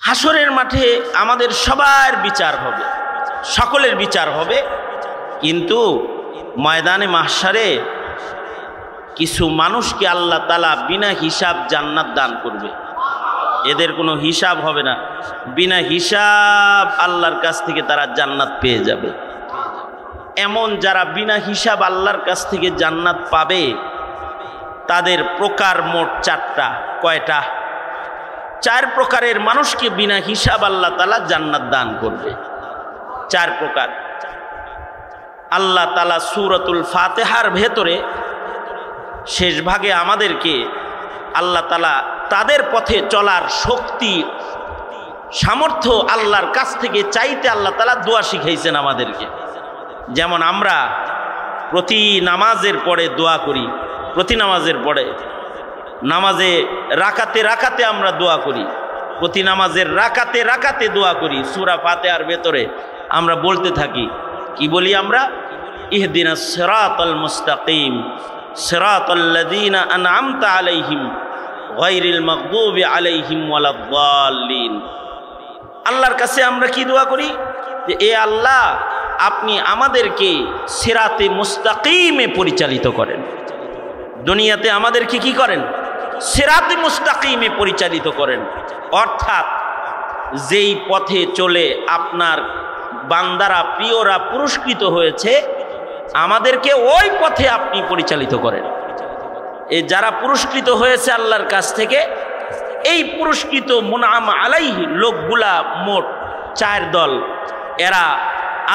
হাসরের মাঠে আমাদের সবার বিচার হবে, সকলের বিচার হবে, কিন্তু ময়দানে মাহশারে কিছু মানুষকে আল্লাহ তাআলা বিনা হিসাব জান্নাত দান করবে। এদের কোনো হিসাব হবে না, বিনা হিসাব আল্লাহর কাছ থেকে তারা জান্নাত পেয়ে যাবে। এমন যারা বিনা হিসাব আল্লাহর কাছ থেকে জান্নাত পাবে তাদের প্রকার মোট চারটা। কয়টা? 4 প্রকারের মানুষকে বিনা হিসাব আল্লাহ তাআলা জান্নাত দান করবে। 4 প্রকার। আল্লাহ তাআলা সূরাতুল ফাতিহার ভেতরে শেষ ভাগে আমাদেরকে আল্লাহ তাআলা তাদের পথে চলার শক্তি সামর্থ্য আল্লাহর কাছ থেকে চাইতে আল্লাহ তাআলা দোয়া শিখাইছেন আমাদেরকে। যেমন আমরা প্রতি নামাজের পরে দোয়া করি, প্রতি নামাজের পরে নামাজে রাকাতে রাকাতে আমরা দোয়া করি, প্রতি নামাজের রাকাতে রাকাতে দোয়া করি। সূরা ফাতিহার ভেতরে আমরা বলতে থাকি, কি বলি আমরা? ইহদিনাস সিরাতাল মুস্তাকিম সিরাতাল্লাযীনা আন'আমতা আলাইহিম গায়রিল মাগদুবি আলাইহিম ওয়ালাদ-দাল্লিন। আল্লাহর কাছে আমরা কি দোয়া করি? যে এ আল্লাহ, আপনি আমাদেরকে সিরাতে মুস্তাকিমে পরিচালিত করেন। দুনিয়াতে আমাদেরকে কি করেন? সিরাতে মুস্তাকিমে পরিচালিত করেন। অর্থাৎ যেই পথে চলে আপনার বান্দারা প্রিয়রা পুরস্কৃত হয়েছে, আমাদেরকে ওই পথে আপনি পরিচালিত করেন। এই যারা পুরস্কৃত হয়েছে আল্লাহর কাছ থেকে, এই পুরস্কৃত মুনআম আলাইহি লোকগুলা মোট 4 দল। এরা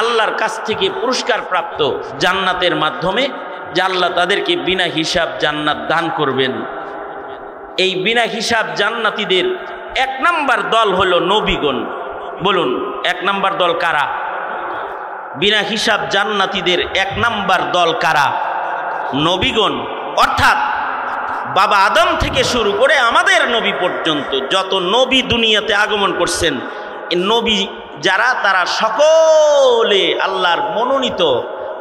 আল্লাহর কাছ থেকে পুরস্কার প্রাপ্ত জান্নাতের মাধ্যমে, যে আল্লাহ তাদেরকে বিনা হিসাব জান্নাত দান করবেন। এই বিনা হিসাব জান্নাতীদের 1 নাম্বার দল হলো নবীগণ। বলুন 1 নাম্বার দল কারা? বিনা হিসাব জান্নাতীদের 1 নাম্বার দল কারা? নবীগণ। অর্থাৎ বাবা আদম থেকে শুরু করে আমাদের নবী পর্যন্ত যত নবী দুনিয়াতে আগমন করছেন, এই নবী যারা, তারা সকলে আল্লাহর মনোনীত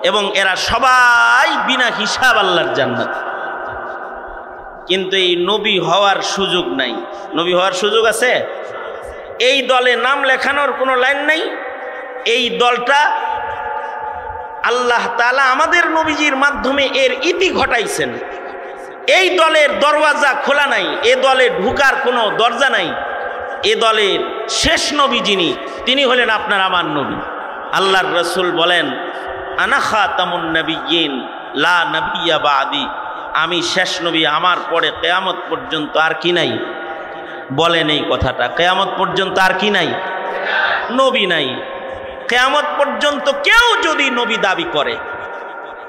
এবং এরা সবাই বিনা হিসাব আল্লাহর জান্নাত। কিন্তু এই নবী হওয়ার সুযোগ নাই। নবী হওয়ার সুযোগ আছে? এই দলে নাম লেখানোর কোনো লাইন নাই। এই দলটা আল্লাহ তাআলা আমাদের নবীজির মাধ্যমে এর ইতি ঘটাইছেন। এই দলের দরওয়াজা খোলা নাই, এ দলে ঢুকার কোনো দরজা নাই। এ দলের শেষ নবী যিনি, তিনি হলেন আপনার আমার নবী। আল্লাহর রাসূল বলেন, আনা খাতামুন নবিয়্যিন লা নবিয়্যা বাদি। আমি শেষ নবী, আমার পরে কিয়ামত পর্যন্ত আর কি নাই? বলেন এই কথাটা, কিয়ামত পর্যন্ত আর কি নাই? নবী নাই। কিয়ামত পর্যন্ত কেউ যদি নবী দাবি করে,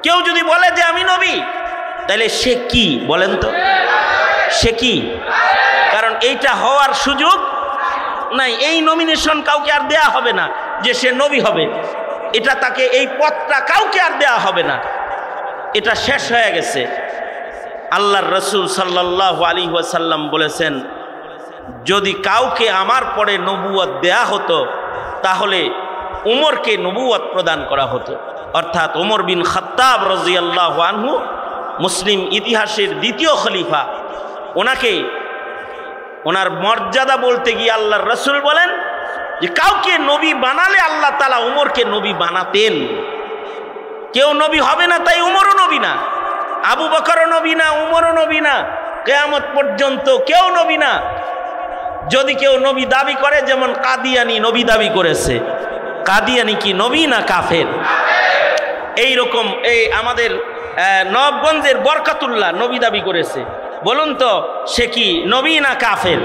কেউ যদি বলে যে আমি নবী, তাহলে সে কি বলেন তো? সে কি? কারণ এইটা হওয়ার সুযোগ নাই। এই নমিনেশন কাউকে আর দেয়া হবে না যে সে নবী হবে। এটা তাকে, এই পথটা কাউকে আর দেয়া হবে না। এটা শেষ হয়ে গেছে। আল্লাহর রাসূল সাল্লাল্লাহু আলাইহি ওয়াসাল্লাম বলেছেন, যদি কাউকে আমার পরে নবুয়ত দেয়া হতো তাহলে উমরকে নবুয়ত প্রদান করা হতো। অর্থাৎ ওমর বিন খাত্তাব রাদিয়াল্লাহু আনহু, মুসলিম ইতিহাসের 2য় খলিফা, ওনাকে ওনার মর্যাদা বলতে গিয়ে আল্লাহর রাসূল বলেন যে কাউকে নবী বানালে আল্লাহ তাআলা উমরকে নবী বানাতেন। কেউ নবী হবে না তাই উমরও নবী না, আবু বকরও নবী না, উমরও নবী না, কিয়ামত পর্যন্ত কেউ নবী না। যদি কেউ নবী দাবি করে, যেমন কাদিয়ানি নবী দাবি করেছে, কাদিয়ানি কি নবী না কাফের? এইরকম এই আমাদের নবগঞ্জের বরকতুল্লাহ নবী দাবি করেছে। বলুন তো সে কি নবী না কাফের?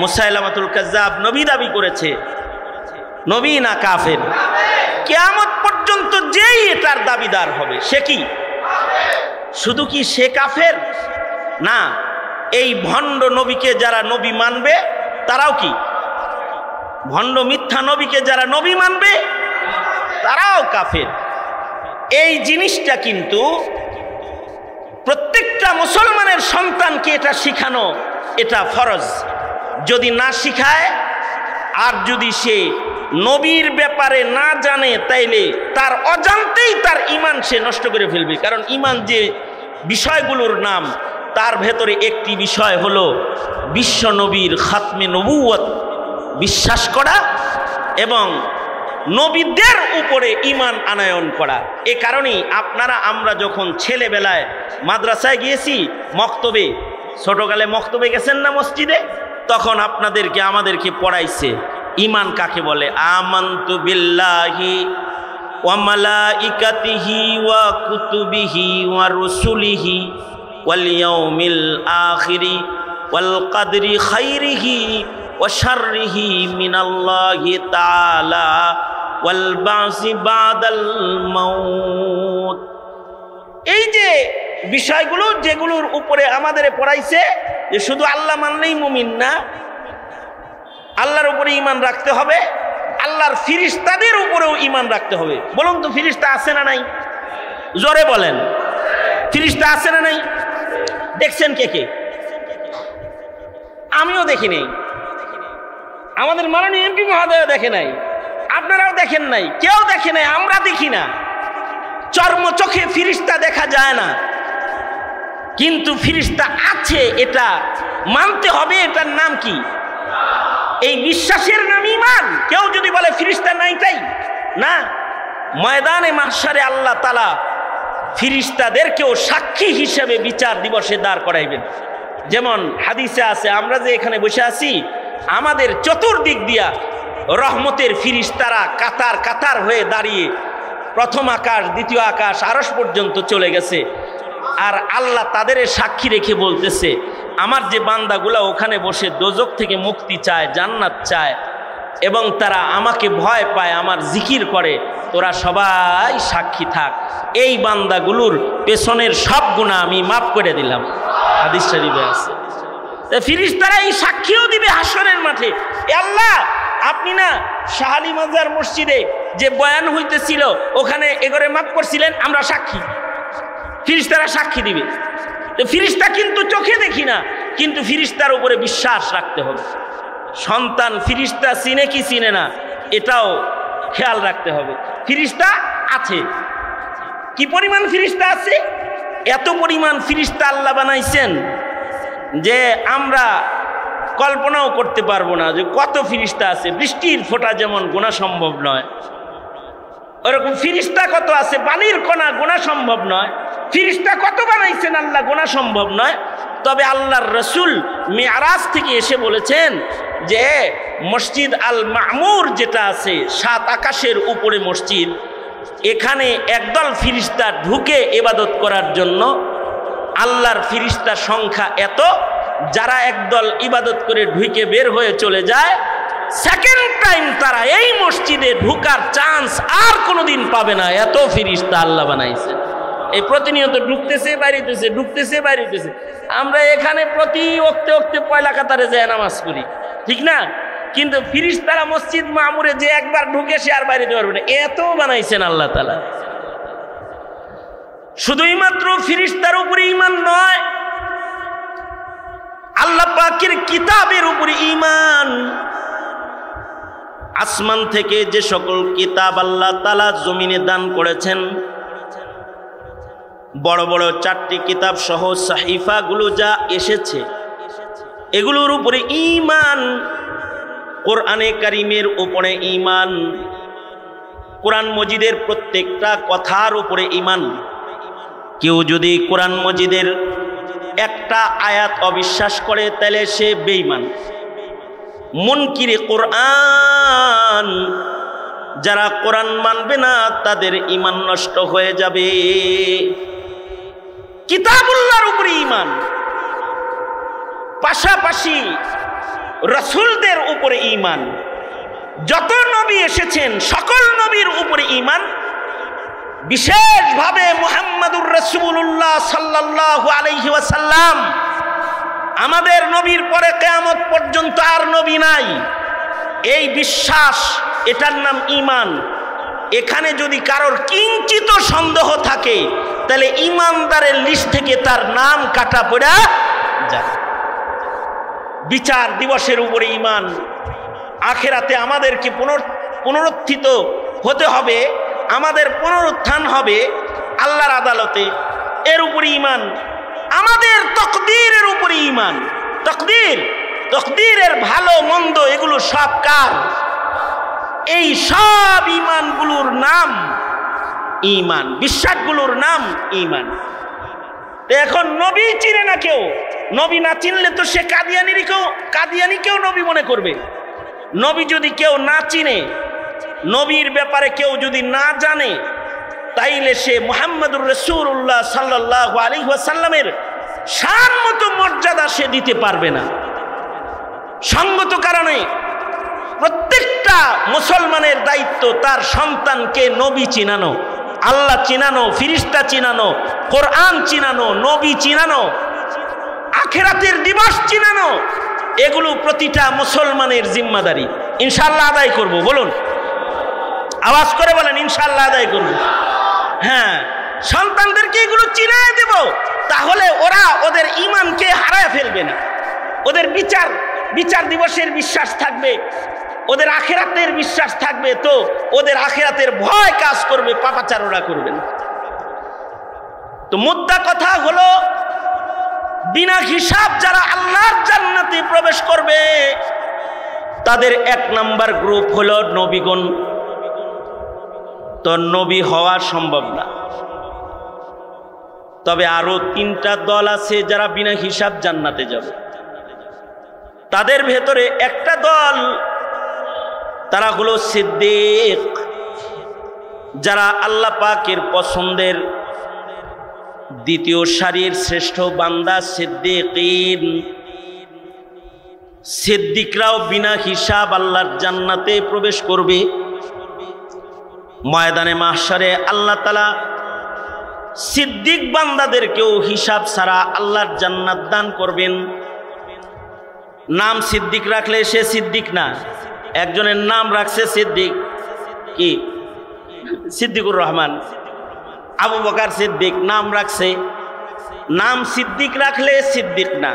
মুসাইলামাতুল কাজ্জাব নবী দাবি করেছে, নবী না কাফের? কিয়ামত পর্যন্ত যেই এটার দাবিদার হবে সে কি? শুধু কি সে কাফের না, এই ভণ্ড নবীকে যারা নবী মানবে তারাও কি? ভণ্ড মিথ্যা নবীকে যারা নবী মানবে তারাও কাফের। এই জিনিসটা কিন্তু প্রত্যেকটা মুসলমানের সন্তানকে এটা শিখানো, এটা ফরজ। যদি না শিখায় আর যদি সে নবীর ব্যাপারে না জানে, তাইলে তার অজান্তেই তার ঈমান সে নষ্ট করে ফেলবে। কারণ ঈমান যে বিষয়গুলোর নাম, তার ভেতরে একটি বিষয় হলো বিশ্ব নবীর খাতমে নবুয়ত বিশ্বাস করা এবং নবীদের উপরে ঈমান আনয়ন করা। এ কারণেই আমরা যখন ছেলেবেলায় মাদ্রাসায় গিয়েছি, মক্তবে, ছোটকালে মক্তবে গেছেন না মসজিদে, তখন আমাদেরকে পড়াইছে ঈমান কাকে বলে। আমানতু বিল্লাহি ওয়া মালাইকাতিহি ওয়া কুতুবিহি ওয়া রুসুলিহি ওয়াল ইয়াউমিল আখিরি ওয়াল কদরি খাইরিহি ওয়া শাররিহি মিনাল্লাহি তাআলা ওয়াল বাসি বাদাল মাউত। এই যে বিষয়গুলো যেগুলোর উপরে আমাদের পড়াইছে, যে শুধু আল্লাহ মানলেই মুমিন না, আল্লাহর উপরে ঈমান রাখতে হবে, আল্লাহর ফিরিস্তাদের উপরেও ঈমান রাখতে হবে। বলুন তো, ফিরিস্তা আছে না নাই? জোরে বলেন, ফিরিস্তা আছে না নাই? দেখছেন কে কে? আমিও দেখি নাই, আমাদের মাননীয় এমপি মহোদয় দেখে নাই, আপনারাও দেখেন নাই, কেউ দেখে নাই, আমরা দেখি না। চর্ম চোখে ফিরিস্তা দেখা যায় না, কিন্তু ফিরিস্তা আছে, এটা মানতে হবে। এটার নাম কি? এই বিশ্বাসের নাম ঈমান। কেউ যদি বলে ফিরিস্তা নাই, তাই না। ময়দানে মাহশারে আল্লাহ তাআলা ফিরিস্তাদেরকেও সাক্ষী হিসেবে বিচার দিবসে দাঁড় করাইবেন। যেমন হাদিসে আছে, আমরা যে এখানে বসে আছি, আমাদের চতুর্দিক দিয়া রহমতের ফিরিস্তারা কাতার কাতার হয়ে দাঁড়িয়ে প্রথম আকাশ, দ্বিতীয় আকাশ, আরশ পর্যন্ত চলে গেছে। আর আল্লাহ তাদের সাক্ষী রেখে বলতেছে, আমার যে বান্দাগুলা ওখানে বসে দোজখ থেকে মুক্তি চায়, জান্নাত চায়, এবং তারা আমাকে ভয় পায়, আমার জিকির করে, তোরা সবাই সাক্ষী থাক, এই বান্দাগুলোর পেছনের সব গুনাহ আমি মাফ করে দিলাম। হাদিস শরীফে আছে। ফিরিস্তারা এই সাক্ষীও দিবে হাসরের মাঠে। আল্লাহ, আপনি না শাহালি মাজার মসজিদে যে বয়ান হইতেছিল, ওখানে এগরে মাফ করছিলেন, আমরা সাক্ষী। ফিরিস্তারা সাক্ষী দিবে। ফিরিস্তা কিন্তু চোখে দেখি না, কিন্তু ফিরিস্তার উপরে বিশ্বাস রাখতে হবে। সন্তান ফিরিস্তা চিনে কি চিনে না, এটাও খেয়াল রাখতে হবে। ফিরিস্তা আছে, কি পরিমাণ ফিরিস্তা আছে? এত পরিমাণ ফিরিস্তা আল্লাহ বানাইছেন যে আমরা কল্পনাও করতে পারবো না যে কত ফিরিস্তা আছে। বৃষ্টির ফোঁটা যেমন গোনা সম্ভব নয়, ওরকম ফিরিস্তা কত আছে, পানির কণা গোনা সম্ভব নয়। ফিরিস্তা কত বানাইছেন আল্লাহ, গোনা সম্ভব নয়। তবে আল্লাহর রসুল মেরাজ থেকে এসে বলেছেন যে মসজিদ আল মামুর যেটা আছে, 7 আকাশের উপরে মসজিদ, এখানে একদল ফিরিস্তা ঢুকে ইবাদত করার জন্য। আল্লাহর ফিরিস্তার সংখ্যা এত, যারা একদল ইবাদত করে ঢুকে বের হয়ে চলে যায়, সেকেন্ড টাইম তারা এই মসজিদে ঢুকার চান্স আর কোনোদিন পাবে না। এত ফিরিস্তা আল্লাহ বানাইছে। এই প্রতিনিয়ত ঢুকতেছে বাইরেতেছে, ঢুকতেছে বাইরেতেছে। আমরা এখানে প্রতি ওক্তে ওক্তে পয়লা কাতারে যায় নামাজ পড়ি, ঠিক না? কিন্তু ফিরিস্তারা মসজিদ মামুরে যে একবার ঢুকে সে আর বাইরে যেতে পারবে না, এত বানাইছেন আল্লাহ তাআলা। শুধুই মাত্র ফিরিস্তার উপরে ঈমান নয়, আল্লাহ পাকের কিতাবের উপরে ঈমান। আসমান থেকে যে সকল কিতাব আল্লাহ তাআলা জমিনে দান করেছেন, বড় বড় 4টি কিতাব সহ সাহিফাগুলো যা এসেছে, এগুলোর উপরে ঈমান। কোরআনে কারিমের উপরে ঈমান, কোরআন মজিদের প্রত্যেকটা কথার উপরে ঈমান। কেউ যদি কোরআন মজিদের একটা আয়াত অবিশ্বাস করে, তাহলে সে বেঈমান, মুনকিরে কোরআন। যারা কোরআন মানবে না, তাদের ঈমান নষ্ট হয়ে যাবে। কিতাবুল্লাহর উপরে ঈমান, পাশাপাশি রাসূলদের উপরে ঈমান। যত নবী এসেছেন সকল নবীর উপরে ঈমান। বিশেষভাবে মুহাম্মাদুর রাসূলুল্লাহ সাল্লাল্লাহু আলাইহি ওয়াসাল্লাম, আমাদের নবীর পরে কিয়ামত পর্যন্ত আর নবী নাই, এই বিশ্বাস, এটার নাম ঈমান। এখানে যদি কারোর কিঞ্চিত সন্দেহ থাকে, তাহলে ঈমানদারের লিস্ট থেকে তার নাম কাটা পড়া যায়। বিচার দিবসের উপরে ঈমান। আখিরাতে আমাদেরকে পুনরুত্থিত হতে হবে, আমাদের পুনরুত্থান হবে আল্লাহর আদালতে, এর উপরে ঈমান। আমাদের তকদীরের উপরে ঈমান। তকদীর, তকদীরের ভালো মন্দ এগুলো সব কার? এই সব ঈমানগুলোর নাম ঈমান, বিশ্বাসগুলোর নাম ঈমান। তো এখন নবী চিনে না কেউ, নবী না চিনলে তো সে কাদিয়ানিকেও নবী মনে করবে। নবী যদি কেউ না চিনে, নবীর ব্যাপারে কেউ যদি না জানে, তাইলে সে মুহাম্মদুর রাসূলুল্লাহ সাল্লাল্লাহু আলাইহি ওয়াসাল্লামের শান মতো মর্যাদা সে দিতে পারবে না। সঙ্গত কারণে প্রত্যেকটা মুসলমানের দায়িত্ব তার সন্তানকে নবী চিনানো, আল্লাহ চিনানো, ফিরিস্তা চিনানো, কোরআন চিনানো, নবী চিনানো, আখিরাতের দিবস চিনানো। এগুলো প্রতিটা মুসলমানের জিম্মাদারি। ইনশাআল্লাহ আদায় করব, বলুন, আওয়াজ করে বলেন, ইনশাআল্লাহ আদায় করব। হ্যাঁ, সন্তানদেরকে এগুলো চিনায় দেব, তাহলে ওরা ওদের ঈমানকে হারায় ফেলবে না। ওদের বিচার দিবসের বিশ্বাস থাকবে, ওদের আখিরাতের বিশ্বাস থাকবে, তো ওদের আখিরাতের ভয় কাজ করবে, পাপাচার ওরা করবে না। তো মুদ্রা কথা হলো, বিনা হিসাব যারা আল্লাহর জান্নাতে প্রবেশ করবে তাদের 1 নাম্বার গ্রুপ হলো নবীগণ। তো নবী হওয়া সম্ভব না, তবে আরো 3টা দল আছে যারা বিনা হিসাব জান্নাতে যাবে। তাদের ভেতরে একটা দল, তারা হলো সিদ্দিক, যারা আল্লাহ পাকের পছন্দের দ্বিতীয় সারির শ্রেষ্ঠ বান্দা সিদ্দিকিন। সিদ্দিকরাও বিনা হিসাব আল্লাহর জান্নাতে প্রবেশ করবে। ময়দানে মাহশারে আল্লাহ তাআলা সিদ্দিক বান্দাদেরকেও হিসাব ছাড়া আল্লাহর জান্নাত দান করবেন। নাম সিদ্দিক রাখলে সে সিদ্দিক না। একজনের নাম রাখছে সিদ্দিক, কি সিদ্দিকুর রহমান, আবু বকর সিদ্দিক নাম রাখছে, নাম সিদ্দিক রাখলে সিদ্দিক না।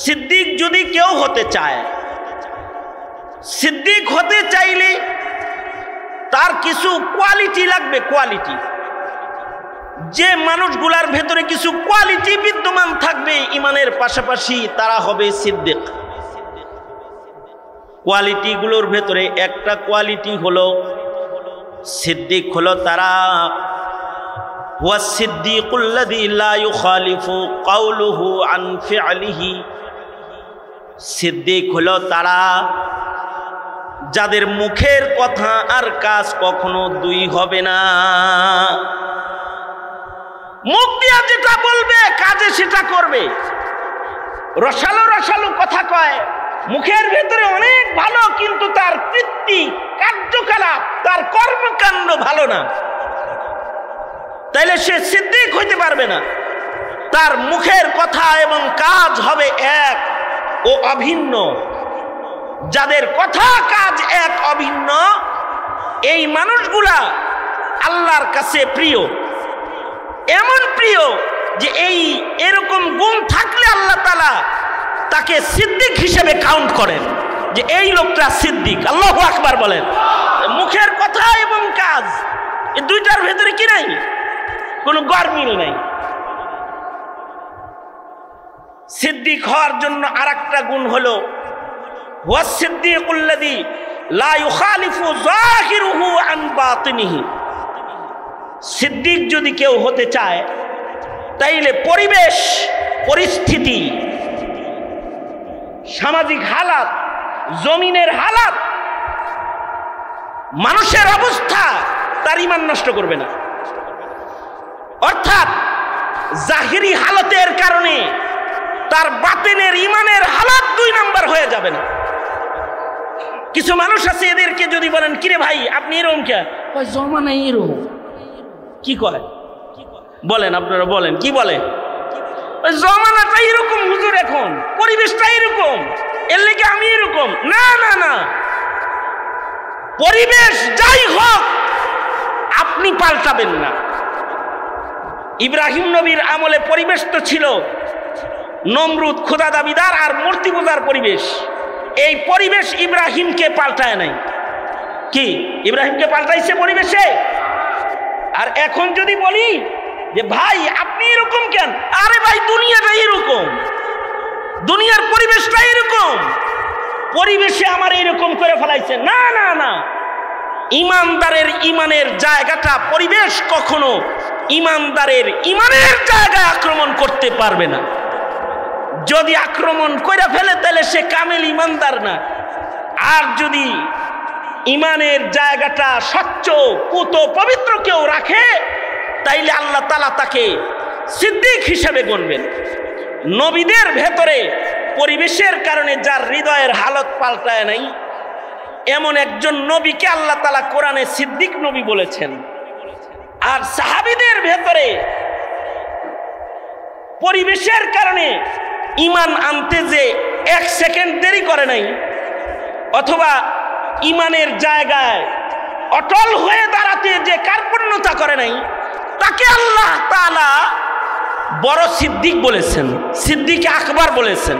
সিদ্দিক যদি কেউ হতে চায়, সিদ্দিক হতে চাইলে তার কিছু কোয়ালিটি লাগবে। কোয়ালিটি, যে মানুষগুলার ভেতরে কিছু কোয়ালিটি বিদ্যমান থাকবে ঈমানের পাশাপাশি, তারা হবে সিদ্দিক। কোয়ালিটিগুলোর ভেতরে একটা কোয়ালিটি হলো, সিদ্দিক হলো তারা ওয়া সিদ্দিকুল্লাযী লা ইউখালিফু কাওলুহু আন ফি'লিহি। সিদ্দিক হলো তারা যাদের মুখের কথা আর কাজ কখনো দুই হবে না। মুখ দিয়ে যেটা বলবে কাজে সেটা করবে। রসালো রসালো কথা কয়, মুখের ভেতরে অনেক ভালো, কিন্তু তার কৃত্তি কার্যকলাপ, তার কর্মকাণ্ড ভালো না, তাইলে সে সিদ্দিক হইতে পারবে না। তার মুখের কথা এবং কাজ হবে এক ও অভিন্ন। যাদের কথা কাজ এক অভিন্ন, এই মানুষগুলা আল্লাহর কাছে প্রিয়। এমন প্রিয় যে এরকম গুণ থাকলে আল্লাহ তাআলা তাকে সিদ্দিক হিসেবে কাউন্ট করেন, যে এই লোকটা সিদ্দিক। আল্লাহু আকবার বলেন। মুখের কথা এবং কাজ, এই দুইটার ভেতরে কি নাই? কোনো গরমিল নাই। সিদ্দিক হওয়ার জন্য আরেকটা গুণ হলো ওয়াস সিদ্দিকুল্লাযী লা ইউখালিফু যাহিরুহু আন বাতিনিহি। সিদ্দিক যদি কেউ হতে চায়, তাইলে পরিবেশ, পরিস্থিতি, সামাজিক হালাত, জমিনের হালাত, মানুষের অবস্থা তার ঈমান নষ্ট করবে না। অর্থাৎ জাহিরি হালতের কারণে তার বাতিনের ঈমানের হালাত 2 নাম্বার হয়ে যাবে না। কিছু মানুষ আছে, এদেরকে যদি বলেন কিরে ভাই আপনি এরকম কে, জমানায় এরকম, কি কয় বলেন, আপনারা বলেন কি বলে, জমানাটা এরকম হুজুর, এখন পরিবেশটা এরকম, এর লেগে আমি এরকম। না না না, পরিবেশ যাই হোক আপনি পাল্টাবেন না। ইব্রাহিম নবীর আমলে পরিবেশ তো ছিল নমরুদ, খোদা দাবিদার আর মূর্তি পূজার পরিবেশ। এই পরিবেশ ইব্রাহিমকে পাল্টায় নাই। কি ইব্রাহিমকে পাল্টাইছে পরিবেশে? আর এখন যদি বলি যে ভাই আপনি এরকম কেন, আরে ভাই দুনিয়াটা এরকম, দুনিয়ার পরিবেশটা এরকম, পরিবেশে আমার এরকম করে ফেলাইছে। না না না, ইমানদারের ইমানের জায়গাটা পরিবেশ কখনো ইমানদারের ইমানের জায়গায় আক্রমণ করতে পারবে না। যদি আক্রমণ করে ফেলে তাহলে সে কামেল ইমানদার না। আর যদি ইমানের জায়গাটা স্বচ্ছ পুত পবিত্র কেউ রাখে তাইলে আল্লাহ তাআলা তাকে সিদ্দিক হিসেবে গণবেন। নবীদের ভেতরে পরিবেশের কারণে যার হৃদয়ের হালত পাল্টায় নাই, এমন একজন নবীকে আল্লাহ তাআলা কোরআনে সিদ্দিক নবী বলেছেন। আর সাহাবীদের ভেতরে পরিবেশের কারণে ইমান আনতে যে এক সেকেন্ড দেরি করে নাই, অথবা ইমানের জায়গায় অটল হয়ে দাঁড়াতে যে কার্পণ্যতা করে নাই, তাকে আল্লাহ তাআলা বড় সিদ্দিক বলেছেন, সিদ্দিক আকবর বলেছেন।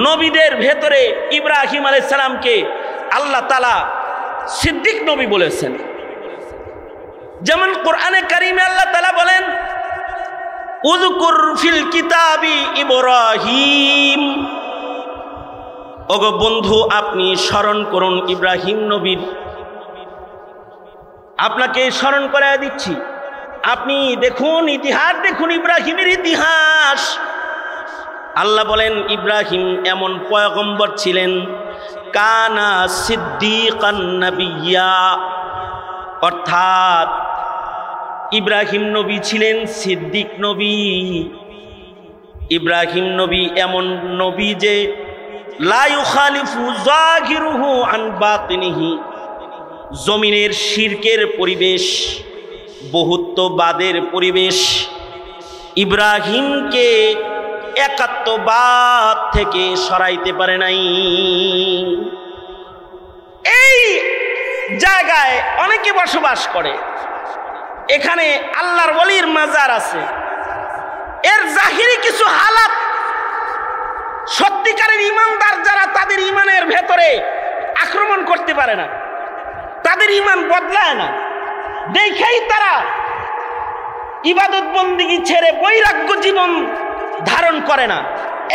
নবীদের ভেতরে ইব্রাহিম আলাইহিস সালামকে আল্লাহ তাআলা সিদ্দিক নবী বলেছেন। যেমন কোরআনে কারিমে আল্লাহ তাআলা বলেন, উযকুর ফিল কিতাবি ইব্রাহিম, ওগো বন্ধু আপনি স্মরণ করুন ইব্রাহিম নবীর। আপনাকে স্মরণ করায় দিচ্ছি, আপনি দেখুন ইতিহাস, দেখুন ইব্রাহিমের ইতিহাস। আল্লাহ বলেন ইব্রাহিম এমন পয়গম্বর ছিলেন, কানা সিদ্দিকান নাবিয়্যা, অর্থাৎ ইব্রাহিম নবী ছিলেন সিদ্দিক নবী। ইব্রাহিম নবী এমন নবী যে লা ইউখালিফু যাহিরুহু আন বাতিনিহি, জমিনের শিরকের পরিবেশ, বহুত্ববাদের পরিবেশ ইব্রাহিমকে একাত্মবাদ থেকে সরাইতে পারে নাই। এই জায়গায় অনেকে বসবাস করে, এখানে আল্লাহর ওলির মাজার আছে, এর জাহিরি কিছু হালাত সত্যিকারের ইমানদার যারা তাদের ইমানের ভেতরে আক্রমণ করতে পারে না, তাদের ইমান বদলায় না, দেখেই তারা ইবাদত বন্দিগি ছেড়ে বৈরাগ্য জীবন ধারণ করে না।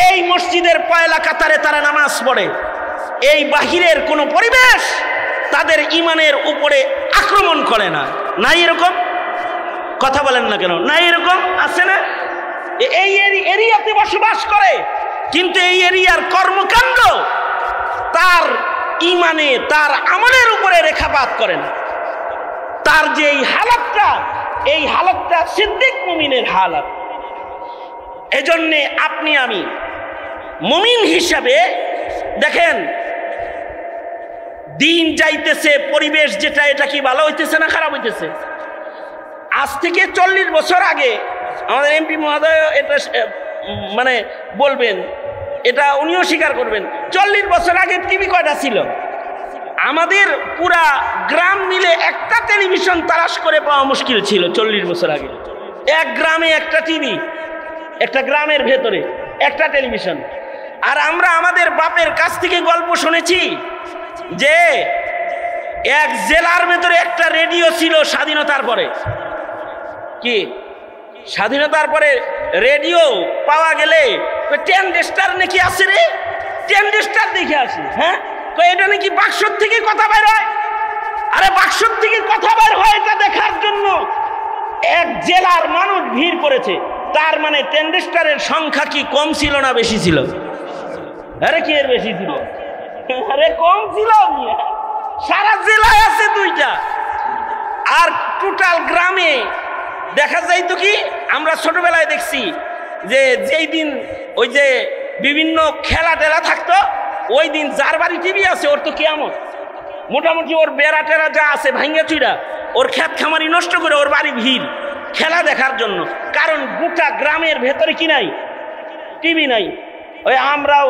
এই মসজিদের পয়লা কাতারে তারা নামাজ পড়ে, এই বাহিরের কোনো পরিবেশ তাদের ইমানের উপরে আক্রমণ করে না। নাই এরকম? কথা বলেন না কেন? নাই এরকম? আছে না? এই এরিয়াতে বসবাস করে, কিন্তু এই এরিয়ার কর্মকাণ্ড তার ইমানে, তার আমলের উপরে রেখাপাত করে না। তার যে এই হালাতটা সিদ্দিক মুমিনের হালাত। এজন্যে আপনি আমি মুমিন হিসাবে দেখেন, দিন যাইতেছে, পরিবেশ যেটা, এটা কি ভালো হইতেছে না খারাপ হইতেছে? আজ থেকে 40 বছর আগে আমাদের এমপি মহোদয় এটা মানে বলবেন, এটা উনিও স্বীকার করবেন, 40 বছর আগে টিভি কয়টা ছিল? আমাদের পুরা গ্রাম মিলে একটা টেলিভিশন তালাশ করে পাওয়া মুশকিল ছিল 40 বছর আগে। এক গ্রামে একটা টিভি, একটা গ্রামের ভেতরে একটা টেলিভিশন। আর আমরা আমাদের বাপের কাছ থেকে গল্প শুনেছি যে এক জেলার ভেতরে একটা রেডিও ছিল স্বাধীনতার পরে। কি স্বাধীনতার পরে রেডিও পাওয়া গেলে 10 স্টার নাকি আছে রে, 10 স্টার দেখে আসি। হ্যাঁ, তো এটা নাকি বাক্সর থেকে কথা বের হয়। আরে বাক্সর থেকে কথা বের হয় এটা দেখার জন্য এক জেলার মানুষ ভিড় করেছে। তার মানে 10 স্টারের সংখ্যা কি কম ছিল না বেশি ছিল? আরে কি এর বেশি ছিল? আরে কম ছিল। সারা জেলায় আছে 2টা, আর টোটাল গ্রামে দেখা যায় তো কি, আমরা ছোটবেলায় দেখছি যে যেই দিন ওই যে বিভিন্ন খেলা টেলা থাকতো, ওই দিন যার বাড়ি টিভি আছে ওর তো কিয়ামত। মোটামুটি ওর বেড়া টেরা যা আছে ভাঙ্গা চুইরা, ওর ক্ষেত খামারি নষ্ট করে ওর বাড়ি ভিড় খেলা দেখার জন্য। কারণ গোটা গ্রামের ভেতরে কি নাই? টিভি নাই। ওই আমরাও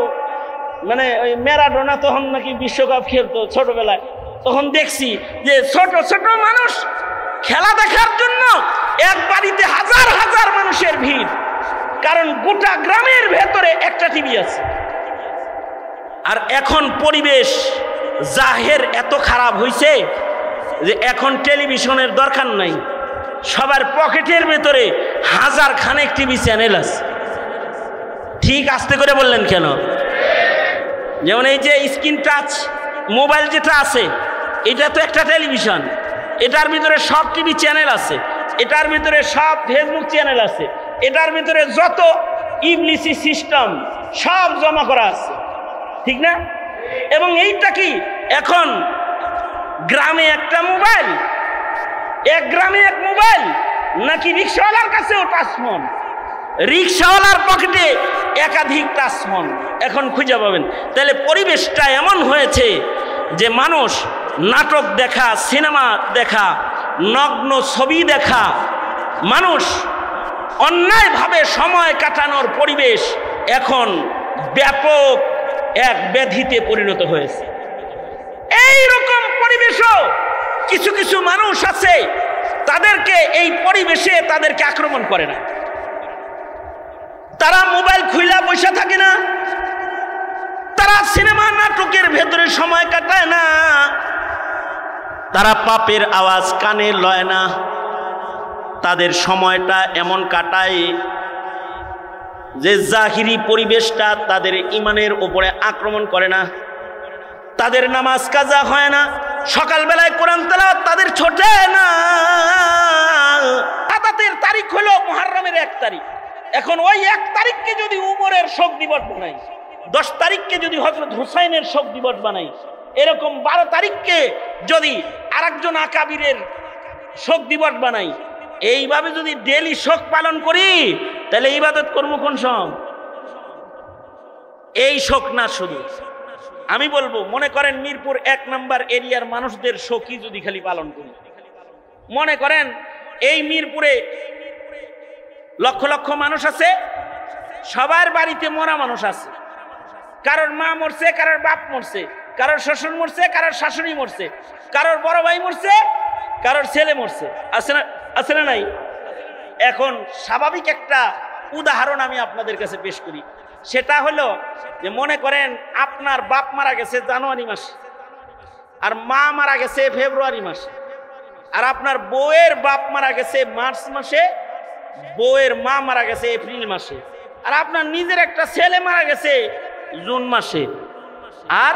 মানে ওই ম্যারাডোনা তখন নাকি বিশ্বকাপ খেলতো ছোটবেলায়, তখন দেখছি যে ছোট ছোট মানুষ খেলা দেখার জন্য এক বাড়িতে হাজার হাজার মানুষের ভিড়, কারণ গোটা গ্রামের ভেতরে একটা টিভি আছে। আর এখন পরিবেশ জাহের এত খারাপ হয়েছে যে এখন টেলিভিশনের দরকার নাই, সবার পকেটের ভেতরে হাজার খানেক টিভি চ্যানেল আছে। ঠিক আস্তে করে বললেন কেন? যেমন এই যে স্ক্রিন টাচ মোবাইল যেটা আছে, এটা তো একটা টেলিভিশন, এটার ভিতরে সব টিভি চ্যানেল আছে, এটার ভিতরে সব ফেসবুক চ্যানেল আছে, এটার ভিতরে যত ইবলিসি সিস্টেম সব জমা করা আছে, ঠিক না? এবং এইটা কি এখন গ্রামে একটা মোবাইল, এক গ্রামে এক মোবাইল, নাকি রিক্সাওয়ালার কাছেও টাচফোন, রিক্সাওয়ালার পকেটে একাধিক টাচফোন? এখন খুঁজে পাবেন। তাহলে পরিবেশটা এমন হয়েছে যে মানুষ নাটক দেখা, সিনেমা দেখা, নগ্ন ছবি দেখা, মানুষ অন্যায়ভাবে সময় কাটানোর পরিবেশ এখন ব্যাপক এক ব্যাধিতে পরিণত হয়েছে। এই রকম পরিবেশও কিছু কিছু মানুষ আছে, তাদেরকে এই পরিবেশে তাদেরকে আক্রমণ করে না। তারা মোবাইল খুইলা বসে থাকে না, তারা সিনেমা নাটকের ভেতরে সময় কাটায় না, তারা পাপের আওয়াজ কানে লয় না, তাদের সময়টা এমন কাটায় যে জাহিরি পরিবেশটা তাদের ইমানের উপরে আক্রমণ করে না, তাদের নামাজ কাজা হয় না, সকালবেলায় কোরআন তেলাওয়াত তাদের ছোটে না। আদাতের তারিখ হলো মুহররমের 1 তারিখ। এখন ওই 1 তারিখকে যদি উমরের শোক দিবস বানাই, 10 তারিখকে যদি হযরত হুসাইনের শোক দিবস বানাই, এরকম 12 তারিখকে যদি আরেকজন আকাবিরের শোক দিবস বানাই, এইভাবে যদি ডেইলি শোক পালন করি, তাহলে ইবাদত করবো কোন সময়? এই শোক না, শুধু আমি বলবো, মনে করেন মিরপুর 1 নম্বর এরিয়ার মানুষদের শোকই যদি খালি পালন করি, মনে করেন এই মিরপুরে লক্ষ লক্ষ মানুষ আছে, সবার বাড়িতে মরা মানুষ আছে, কারোর মা মরছে, কারোর বাপ মরছে, কারোর শ্বশুর মরছে, কারোর শাশুড়ি মরছে, কারোর বড় ভাই মরছে, কারোর ছেলে মরছে, আছে না নাই? এখন স্বাভাবিক একটা উদাহরণ আমি আপনাদের কাছে পেশ করি, সেটা হলো যে মনে করেন আপনার বাপ মারা গেছে জানুয়ারি মাসে, আর মা মারা গেছে ফেব্রুয়ারি মাসে, আর আপনার বউয়ের বাপ মারা গেছে মার্চ মাসে, বউয়ের মা মারা গেছে এপ্রিল মাসে, আর আপনার নিজের একটা ছেলে মারা গেছে জুন মাসে, আর